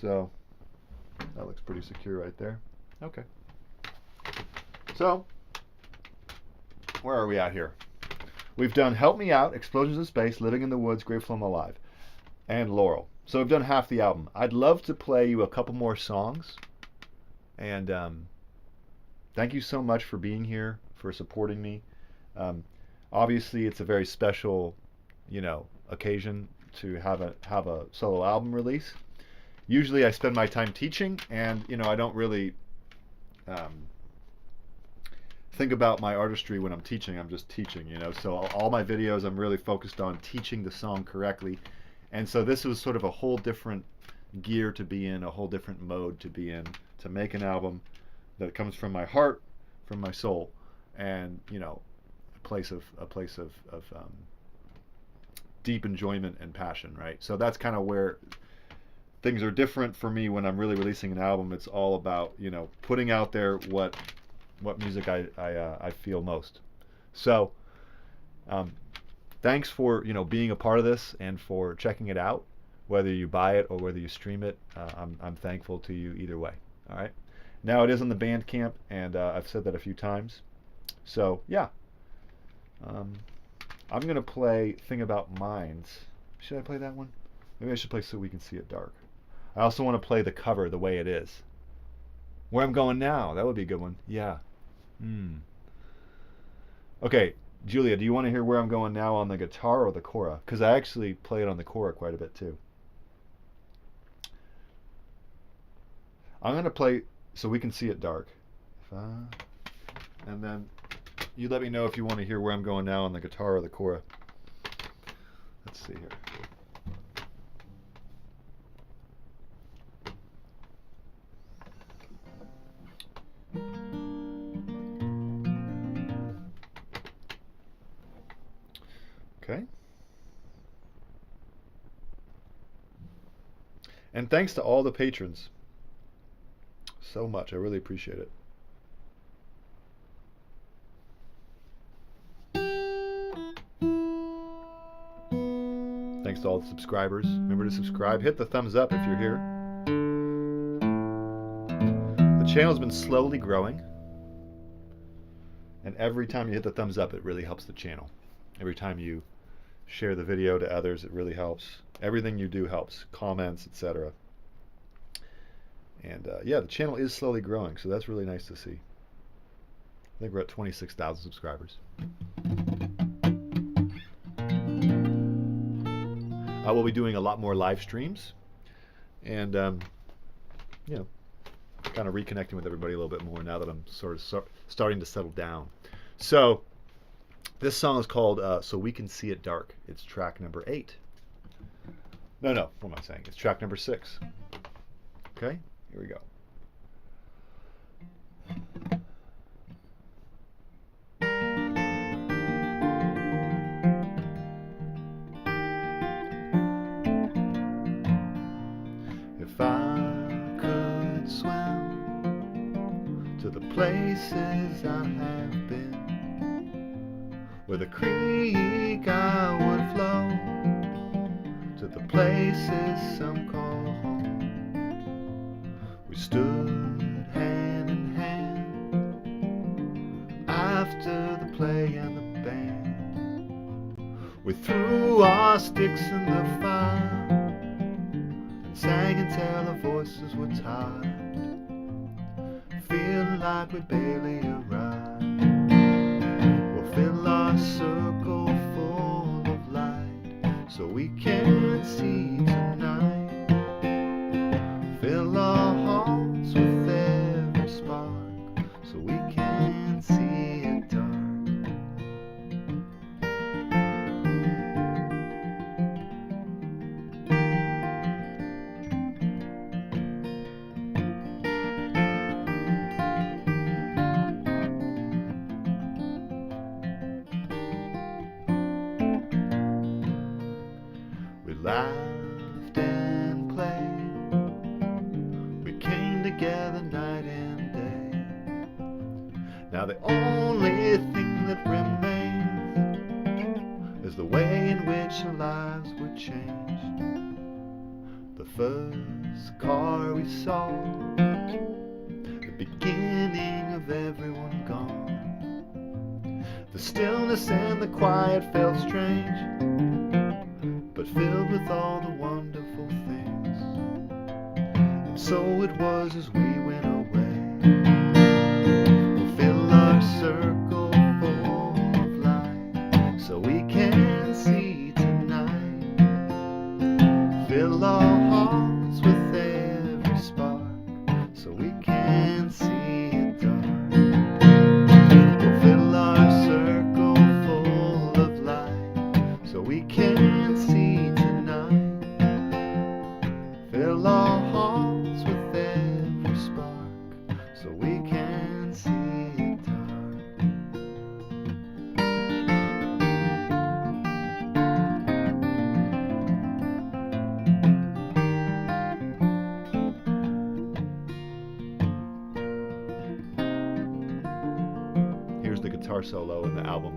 S1: So, that looks pretty secure right there. Okay. So, where are we at here? We've done Help Me Out, Explosions in Space, Living in the Woods, Grateful I'm Alive, and Laurel. So we've done half the album. I'd love to play you a couple more songs. And thank you so much for being here, for supporting me. Obviously, it's a very special, occasion to have a solo album release. Usually, I spend my time teaching, and I don't really think about my artistry when I'm teaching. I'm just teaching, So all my videos, I'm really focused on teaching the song correctly. And so this was sort of a whole different gear to be in, a whole different mode to be in, to make an album that comes from my heart, from my soul, and a place of deep enjoyment and passion, right? So that's kind of where things are different for me when I'm really releasing an album. It's all about putting out there what music I feel most. So thanks for being a part of this and for checking it out, whether you buy it or whether you stream it. I'm thankful to you either way. All right. Now it is on the Bandcamp, and I've said that a few times. So yeah, I'm gonna play "Thing About Minds." Should I play that one? Maybe I should play "So We Can See It Dark." I also want to play the cover the way it is. "Where I'm Going Now." That would be a good one. Yeah. Okay, Julia, do you want to hear "Where I'm Going Now" on the guitar or the Cora? Because I actually play it on the Cora quite a bit too. I'm gonna play "So We Can See It Dark," and then you let me know if you want to hear "Where I'm Going Now" on the guitar or the Cora. Let's see here. Okay. And thanks to all the patrons so much. I really appreciate it. Thanks to all the subscribers. Remember to subscribe. Hit the thumbs up if you're here. The channel's been slowly growing, and every time you hit the thumbs up, it really helps the channel. Every time you share the video to others, it really helps. Everything you do helps. Comments, etc. And yeah, the channel is slowly growing, so that's really nice to see. I think we're at 26,000 subscribers. I will be doing a lot more live streams, and kind of reconnecting with everybody a little bit more now that I'm sort of starting to settle down. So this song is called "So We Can See It Dark." It's track number 8. No, what am I saying? It's track number 6. Okay, here we go. If I could swim to the places I have been, where the creek I would flow, to the places some call home. We stood hand in hand after the play and the band. We threw our sticks in the fire and sang until our voices were tired, feeling like we barely arrived. We'll fill our circle full of light so we can see tonight. Fill our hearts with every spark so we can see it dark. We laughed and played, we came together night and day. Now the only thing that remains is the way in which our lives were changed. The first car we saw, the beginning of everyone gone. The stillness and the quiet felt strange, but filled with all the wonderful things. And so it was as we went away. We'll fill our circle full of light so we can see tonight. Fill our hearts with every spark so we can see it dark. We'll fill our circle full of light so we can see tonight. Fill our guitar solo in the album.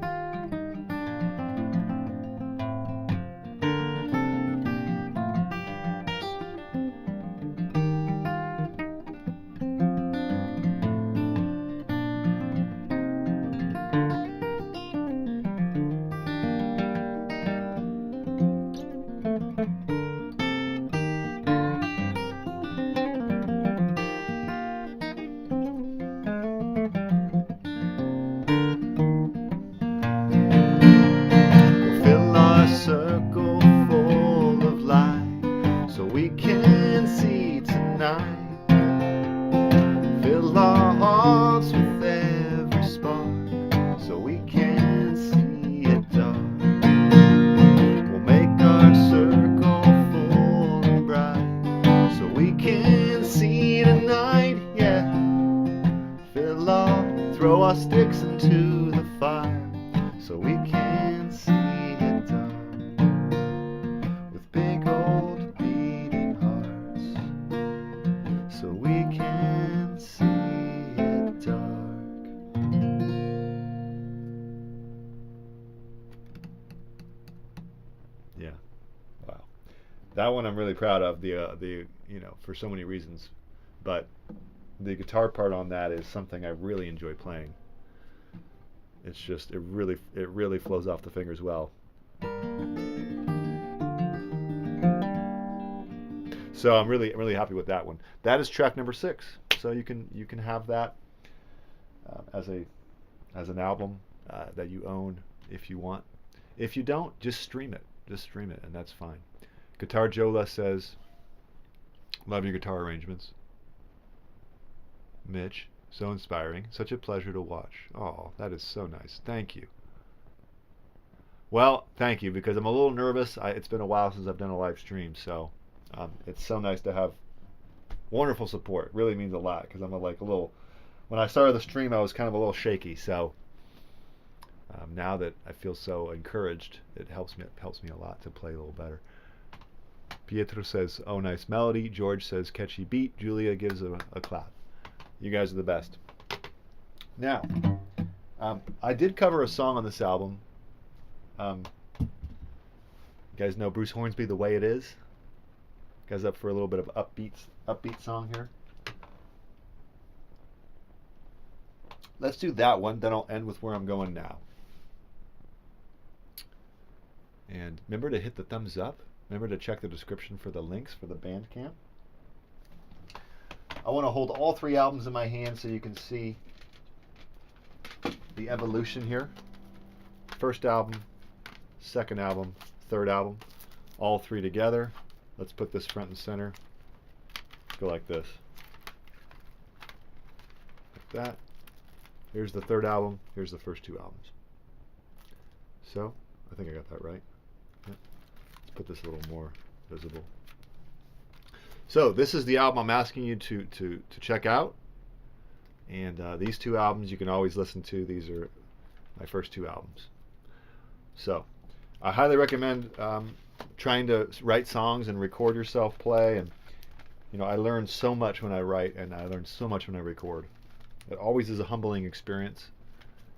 S1: Circle full of light so we can see tonight. Fill our hearts with every spark so we can see it dark. We'll make our circle full and bright so we can see tonight, yeah. Throw our sticks into the fire so we can see it dark. Big old beating hearts so we can see it dark. Yeah, wow, that one I'm really proud of, the for so many reasons, but the guitar part on that is something I really enjoy playing. It's just it really flows off the fingers well. So I'm really happy with that one. That is track number 6. So you can have that as an album that you own if you want. If you don't, just stream it. Just stream it, and that's fine. Guitar Jola says, "Love your guitar arrangements." Mitch, so inspiring. Such a pleasure to watch. Oh, that is so nice. Thank you. Well, thank you, because I'm a little nervous. It's been a while since I've done a live stream, so. It's so nice to have wonderful support. It really means a lot, because I'm like a little. When I started the stream, I was kind of a little shaky. So now that I feel so encouraged, it helps me a lot to play a little better. Pietro says, "Oh, nice melody." George says, "Catchy beat." Julia gives a clap. You guys are the best. Now, I did cover a song on this album. You guys know Bruce Hornsby, "The Way It Is." Guys up for a little bit of upbeat song here? Let's do that one, then I'll end with where I'm going now. And remember to hit the thumbs up. Remember to check the description for the links for the Bandcamp. I want to hold all 3 albums in my hand so you can see the evolution here. First album, second album, third album, all 3 together. Let's put this front and center. Go like this. Like that. Here's the third album. Here's the first 2 albums. So, I think I got that right. Yeah. Let's put this a little more visible. So, this is the album I'm asking you to check out. And these 2 albums you can always listen to. These are my first 2 albums. So, I highly recommend trying to write songs and record yourself play. And I learn so much when I write, and I learn so much when I record. It always is a humbling experience.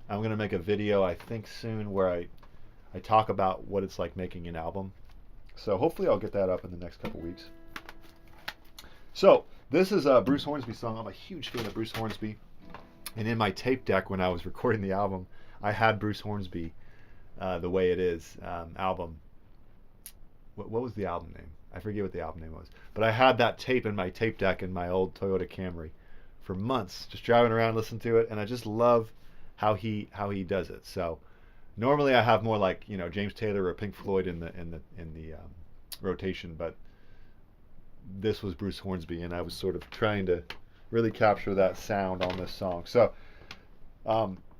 S1: I'm going to make a video, I think, soon where I talk about what it's like making an album. So hopefully I'll get that up in the next couple weeks. So this is a Bruce Hornsby song. I'm a huge fan of Bruce Hornsby. And in my tape deck when I was recording the album, I had Bruce Hornsby, "The Way It Is" album. What was the album name? I forget what the album name was. But I had that tape in my tape deck in my old Toyota Camry for months, just driving around listening to it, and I just love how he does it. So normally I have more like James Taylor or Pink Floyd in the rotation, but this was Bruce Hornsby, and I was sort of trying to really capture that sound on this song. So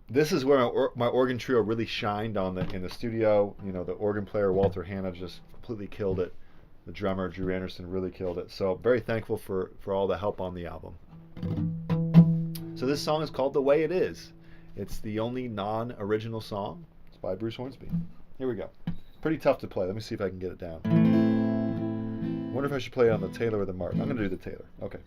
S1: this is where my organ trio really shined in the studio. The organ player Walter Hanna just completely killed it. The drummer Drew Anderson really killed it. So very thankful for all the help on the album. So this song is called "The Way It Is." It's the only non-original song. It's by Bruce Hornsby. Here we go. Pretty tough to play. Let me see if I can get it down. I wonder if I should play it on the Taylor or the Martin. I'm going to do the Taylor. Okay.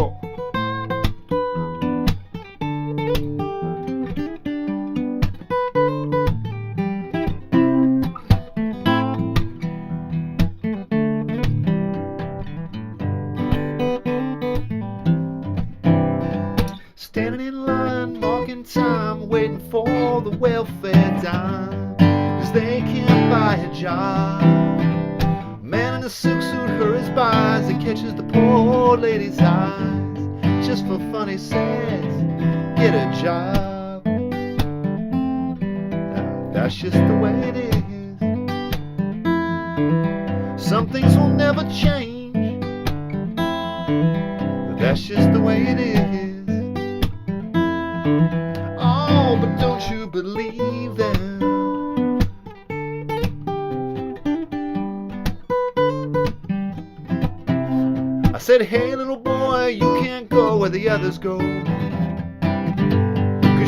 S1: Oh. Standing in line, marking time, waiting for the welfare dime, 'cause they can't buy a job. Man in a silk suit hurries by as he catches the poor lady's eyes. Just for fun, he says, get a job. Now, that's just the way it is. Some things will never change. That's just the way it is. Oh, but don't you believe them? I said, hey little boy, you can't go where the others go, 'cause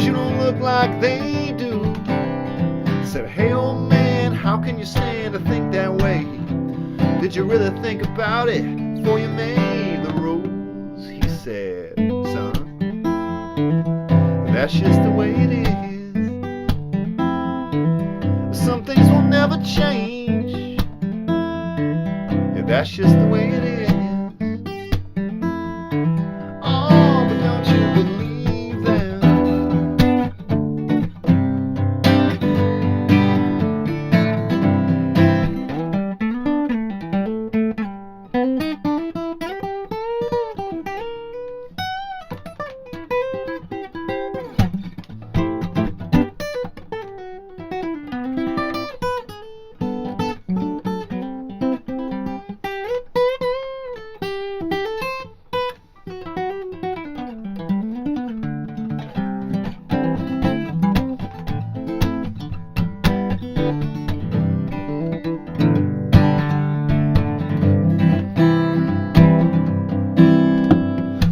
S1: you don't look like they do. I said, hey old man, how can you stand to think that way? Did you really think about it before you made the rules? He said, son, that's just the way it is. Some things will never change. Yeah, that's just the way it is. Oh, but don't you believe them?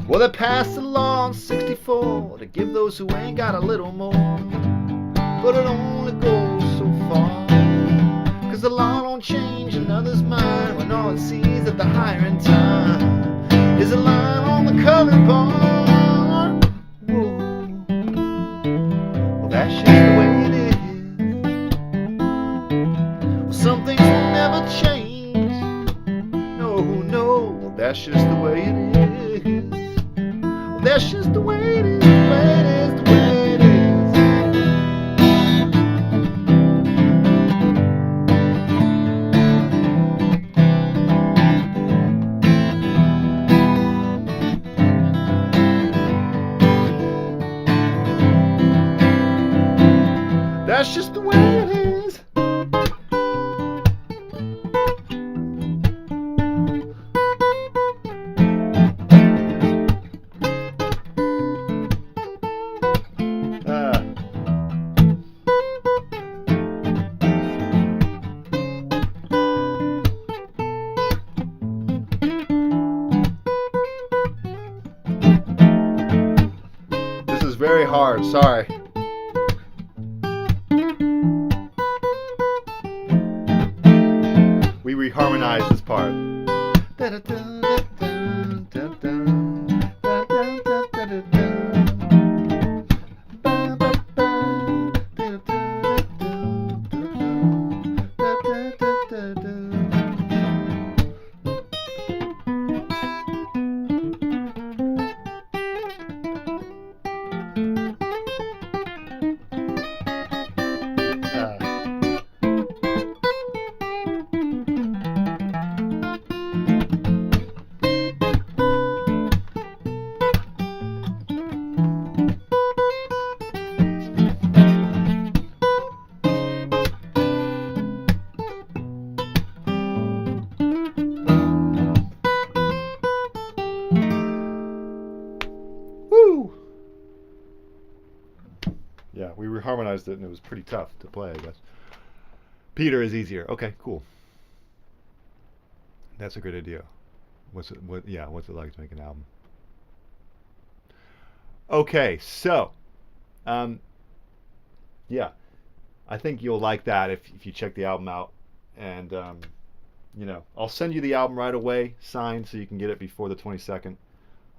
S1: Well, they passed a law in 64 to give those who ain't got a little more, but it only goes so far, 'cause the law don't change another's mind when all it sees at the hiring time is a line on the colored bar. Whoa. Well, that's just the way it is. Well, some things will never change. No, no, that's just the way it is. That's just the way it is, the way it is, the way it is. That's just the way it is. This is very hard, sorry. We reharmonize this part. Woo! Yeah, we reharmonized it and it was pretty tough to play, I guess. Peter is easier. Okay, cool. That's a good idea. What's it like to make an album? Okay, so yeah, I think you'll like that if you check the album out, and I'll send you the album right away, signed, so you can get it before the 22nd.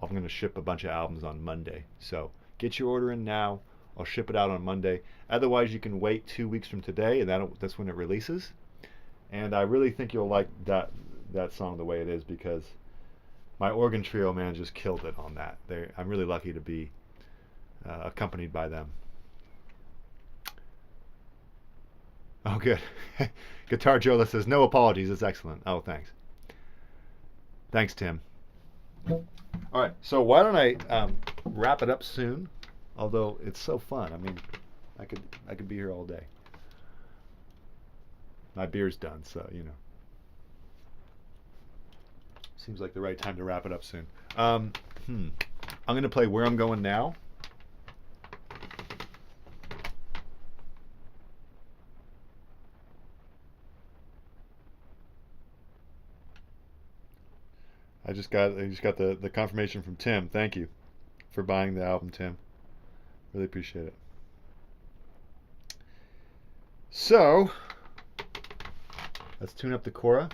S1: I'm going to ship a bunch of albums on Monday. So get your order in now. I'll ship it out on Monday. Otherwise, you can wait 2 weeks from today, and that's when it releases. And I really think you'll like that song the way it is, because my organ trio, man, just killed it on that. I'm really lucky to be accompanied by them. Oh, good. Guitar Jola says, no apologies. It's excellent. Oh, thanks. Thanks, Tim. All right, so why don't I wrap it up soon? Although it's so fun. I mean, I could be here all day. My beer's done, so you know. Seems like the right time to wrap it up soon. I'm going to play Where I'm Going Now. I just got the confirmation from Tim. Thank you for buying the album, Tim. Really appreciate it. So let's tune up the Cora.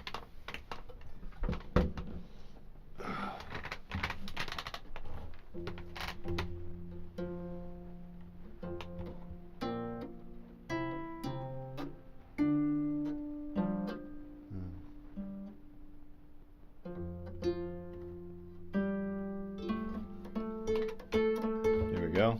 S1: Here we go.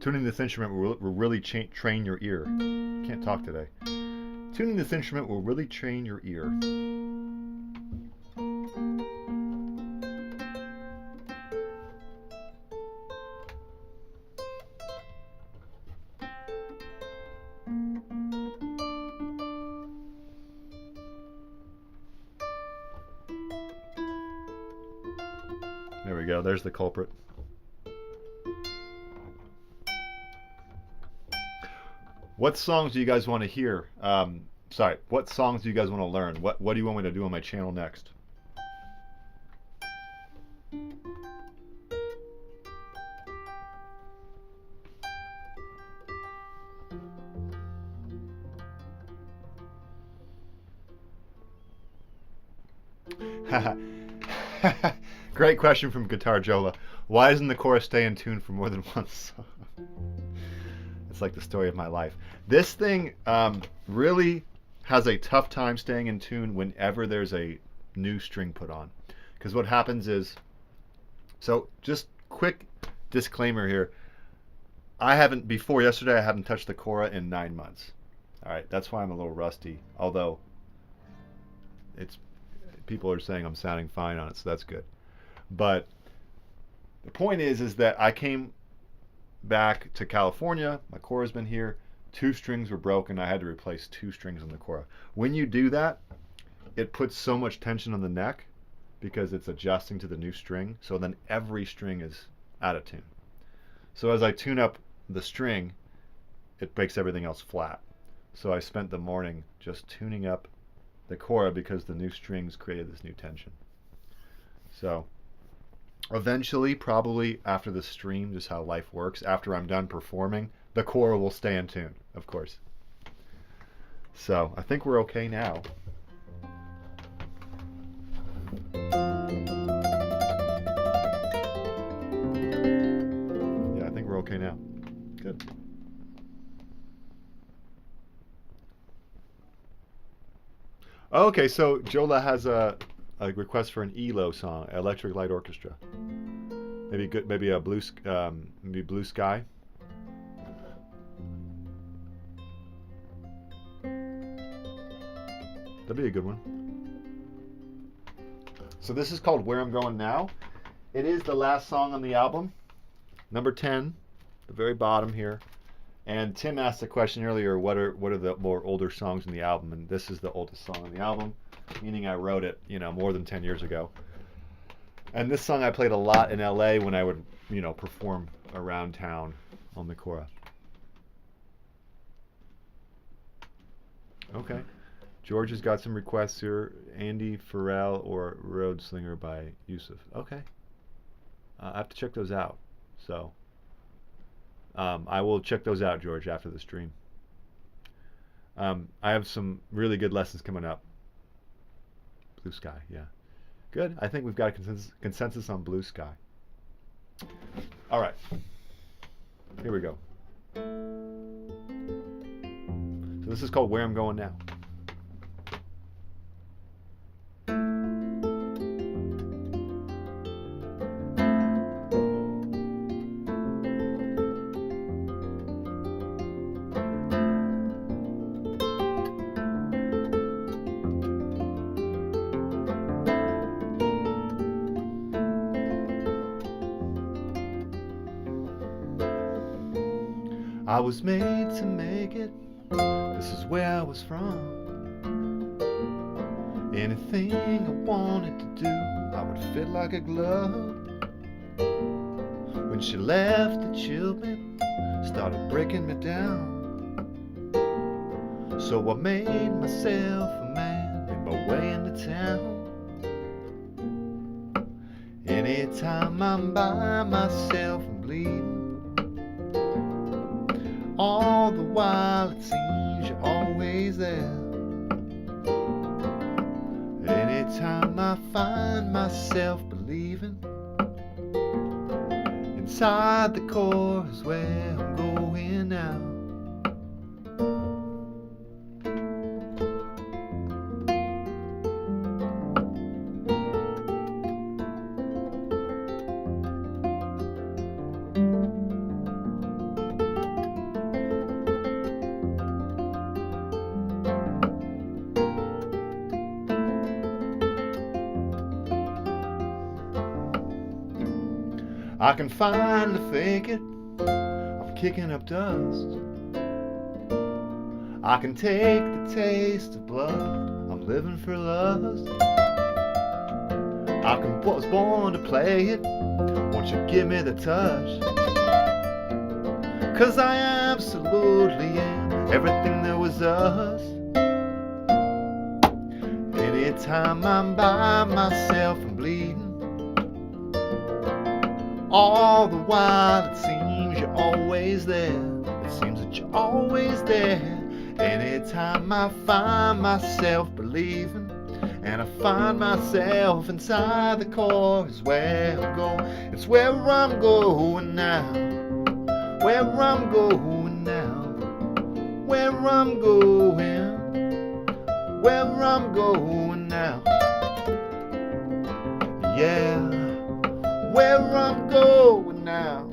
S1: Tuning this instrument will really train your ear. Can't talk today. Tuning this instrument will really train your ear. There we go. There's the culprit. What songs do you guys want to hear? Sorry, what songs do you guys want to learn? What do you want me to do on my channel next? Great question from Guitar Jola. Why doesn't the chorus stay in tune for more than one song? It's like the story of my life. This thing really has a tough time staying in tune whenever there's a new string put on. Because what happens is, so just quick disclaimer here, before yesterday, I haven't touched the Cora in 9 months. All right, that's why I'm a little rusty, although people are saying I'm sounding fine on it, so that's good. But the point is that I came back to California. My Cora's been here. 2 strings were broken. I had to replace 2 strings on the Cora. When you do that, it puts so much tension on the neck because it's adjusting to the new string. So then every string is out of tune. So as I tune up the string, it makes everything else flat. So I spent the morning just tuning up the Cora because the new strings created this new tension. So eventually, probably after the stream, just how life works, after I'm done performing, the Cora will stay in tune, of course. So I think we're okay now. Yeah, I think we're okay now. Good. Okay, so Jola has a request for an ELO song, Electric Light Orchestra. Maybe a blue sky. That'd be a good one. So this is called Where I'm Going Now. It is the last song on the album, number 10, the very bottom here. And Tim asked the question earlier, what are the more older songs in the album? And this is the oldest song on the album, meaning I wrote it, more than 10 years ago. And this song I played a lot in LA when I would, perform around town on the Cora. Okay. George has got some requests here. Andy Farrell or Road Slinger by Yusuf. Okay. I have to check those out. So I will check those out, George, after the stream. I have some really good lessons coming up. Blue Sky, yeah. Good. I think we've got a consensus on Blue Sky. All right. Here we go. So this is called Where I'm Going Now. I was made to make it, this is where I was from. Anything I wanted to do, I would fit like a glove. When she left, it chilled me, started breaking me down. So I made myself a man, made my way into town. Anytime I'm by myself and bleeding, all the while it seems you're always there. Anytime I find myself believing, inside the core is where I'm going now. I can finally fake it, I'm kicking up dust. I can take the taste of blood, I'm living for lust. I was born to play it, won't you give me the touch? 'Cause I absolutely am everything there was us. Anytime I'm by myself and bleeding, all the while it seems you're always there. It seems that you're always there. Anytime I find myself believing, and I find myself inside the core is where I'm going. It's where I'm going now. Where I'm going now. Where I'm going. Where I'm going now. Yeah. Where I'm going now.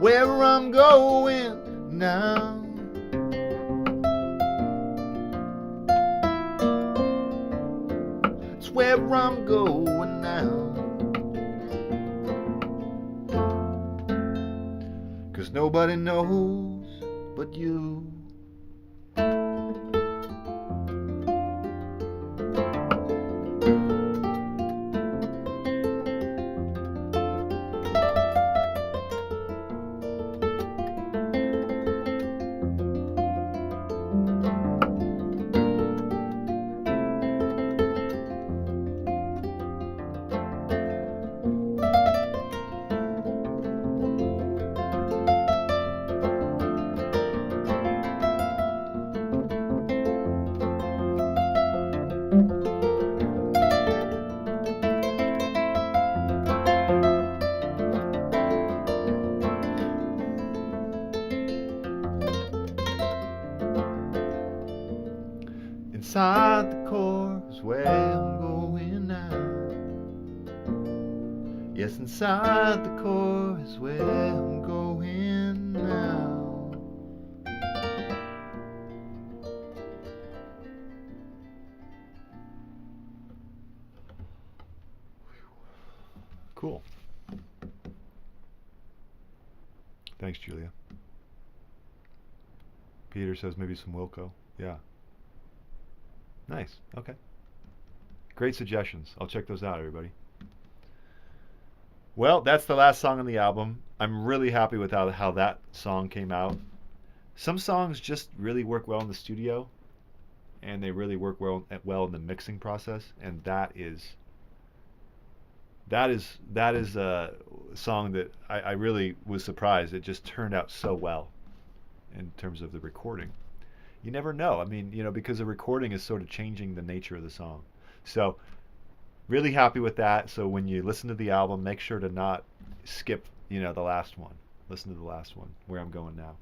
S1: Where I'm going now. It's where I'm going now. 'Cause nobody knows but you. Inside the core is where I'm going now. Yes, inside the core is where I'm going now. Cool. Thanks, Julia. Peter says maybe some Wilco. Yeah. Nice. Okay. Great suggestions. I'll check those out, everybody. Well, that's the last song on the album. I'm really happy with how that song came out. Some songs just really work well in the studio, and they really work well in the mixing process, and that is song that I really was surprised. It just turned out so well in terms of the recording. You never know. I mean, because the recording is sort of changing the nature of the song. So really happy with that. So when you listen to the album, make sure to not skip, the last one. Listen to the last one, Where I'm Going Now.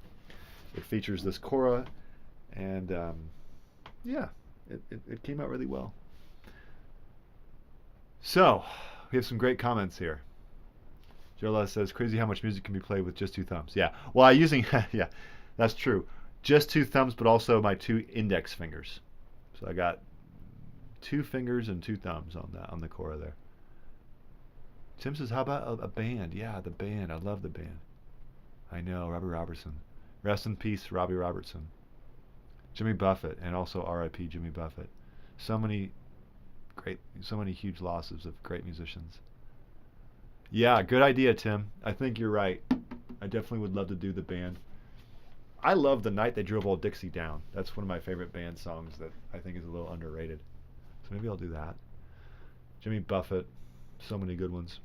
S1: It features this Cora, and yeah, it came out really well. So we have some great comments here. Jola says, crazy how much music can be played with just two thumbs. Yeah, well, yeah, that's true. Just two thumbs, but also my two index fingers. So I got two fingers and two thumbs on the Cora there. Tim says, how about a band? Yeah, the band. I love the band. I know, Robbie Robertson. Rest in peace, Robbie Robertson. Jimmy Buffett, and also R.I.P. Jimmy Buffett. So many huge losses of great musicians. Yeah, good idea, Tim. I think you're right. I definitely would love to do the band. I love The Night They Drove Old Dixie Down. That's one of my favorite band songs that I think is a little underrated. So maybe I'll do that. Jimmy Buffett, so many good ones.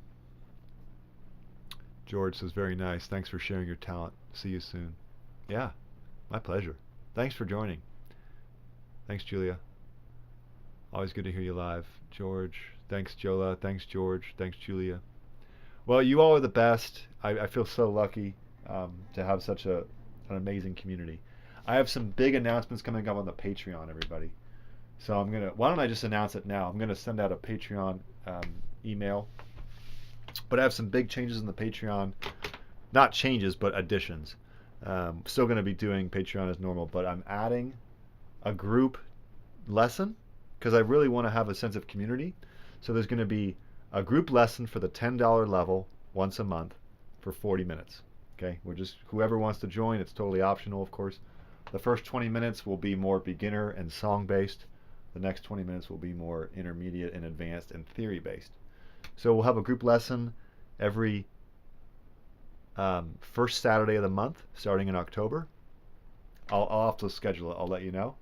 S1: George says, very nice. Thanks for sharing your talent. See you soon. Yeah, my pleasure. Thanks for joining. Thanks, Julia. Always good to hear you live. George, thanks, Jola. Thanks, George. Thanks, Julia. Well, you all are the best. I feel so lucky to have such an amazing community. I have some big announcements coming up on the Patreon, everybody. So why don't I just announce it now? I'm going to send out a Patreon email. But I have some big changes in the Patreon. Not changes, but additions. Still going to be doing Patreon as normal, but I'm adding a group lesson because I really want to have a sense of community. So there's going to be a group lesson for the $10 level once a month for 40 minutes. Okay, whoever wants to join, it's totally optional, of course. The first 20 minutes will be more beginner and song based. The next 20 minutes will be more intermediate and advanced and theory based. So we'll have a group lesson every first Saturday of the month, starting in October. I'll have to schedule it. I'll let you know.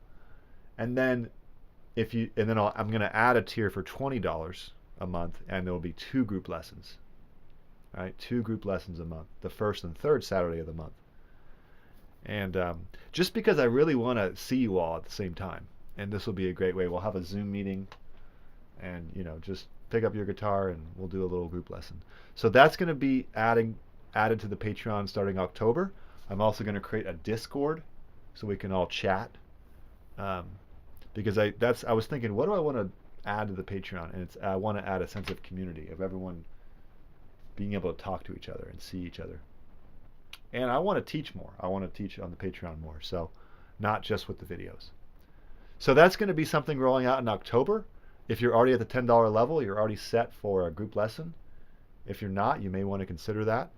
S1: And then I'm going to add a tier for $20 a month, and there will be 2 group lessons. All right, 2 group lessons a month, the first and third Saturday of the month. And just because I really want to see you all at the same time, and this will be a great way. We'll have a Zoom meeting, and just pick up your guitar and we'll do a little group lesson. So that's going to be added to the Patreon starting October. I'm also going to create a Discord so we can all chat. Because I was thinking, what do I want to add to the Patreon? And I want to add a sense of community, of everyone being able to talk to each other and see each other. And I want to teach more. I want to teach on the Patreon more. So not just with the videos. So that's going to be something rolling out in October. If you're already at the $10 level, you're already set for a group lesson. If you're not, you may want to consider that.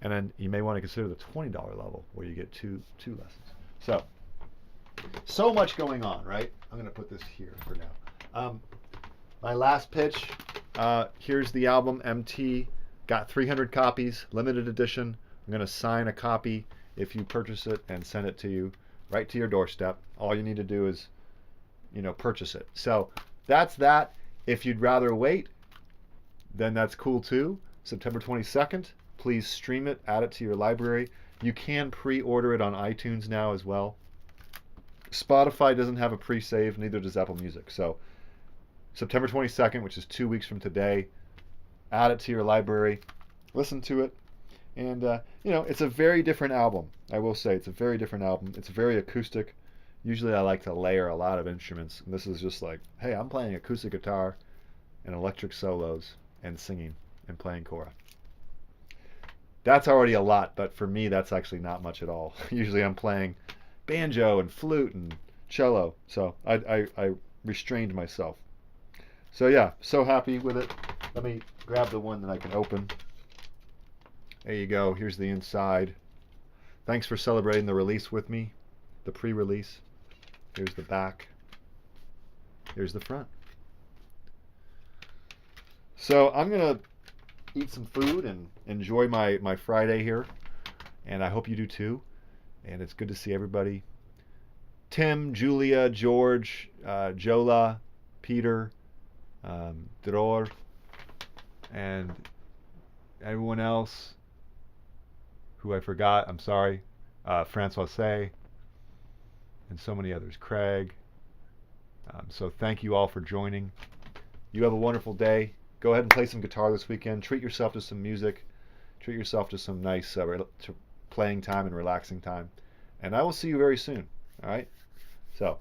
S1: And then you may want to consider the $20 level where you get two lessons. So much going on, right? I'm going to put this here for now. My last pitch, here's the album, MT. Got 300 copies, limited edition. I'm going to sign a copy if you purchase it and send it to you right to your doorstep. All you need to do is, purchase it. So that's that. If you'd rather wait, then that's cool too. September 22nd, please stream it, add it to your library. You can pre-order it on iTunes now as well. Spotify doesn't have a pre-save, neither does Apple Music. So September 22nd, which is 2 weeks from today, add it to your library, listen to it. And, it's a very different album. I will say it's a very different album. It's very acoustic. Usually I like to layer a lot of instruments. And this is just like, hey, I'm playing acoustic guitar and electric solos and singing and playing Cora. That's already a lot, but for me, that's actually not much at all. Usually I'm playing banjo and flute and cello. So I restrained myself. So yeah, so happy with it. Let me grab the one that I can open. There you go. Here's the inside. Thanks for celebrating the release with me, the pre-release. Here's the back. Here's the front. So I'm going to eat some food and enjoy my Friday here. And I hope you do too. And it's good to see everybody. Tim, Julia, George, Jola, Peter, Dror, and everyone else who I forgot, I'm sorry. Francois Say, and so many others. Craig. So thank you all for joining. You have a wonderful day. Go ahead and play some guitar this weekend. Treat yourself to some music. Treat yourself to some nice playing time and relaxing time. And I will see you very soon. All right? So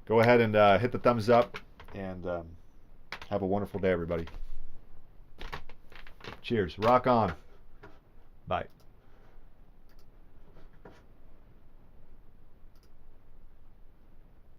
S1: go ahead and hit the thumbs up, and have a wonderful day, everybody. Cheers. Rock on. Bye.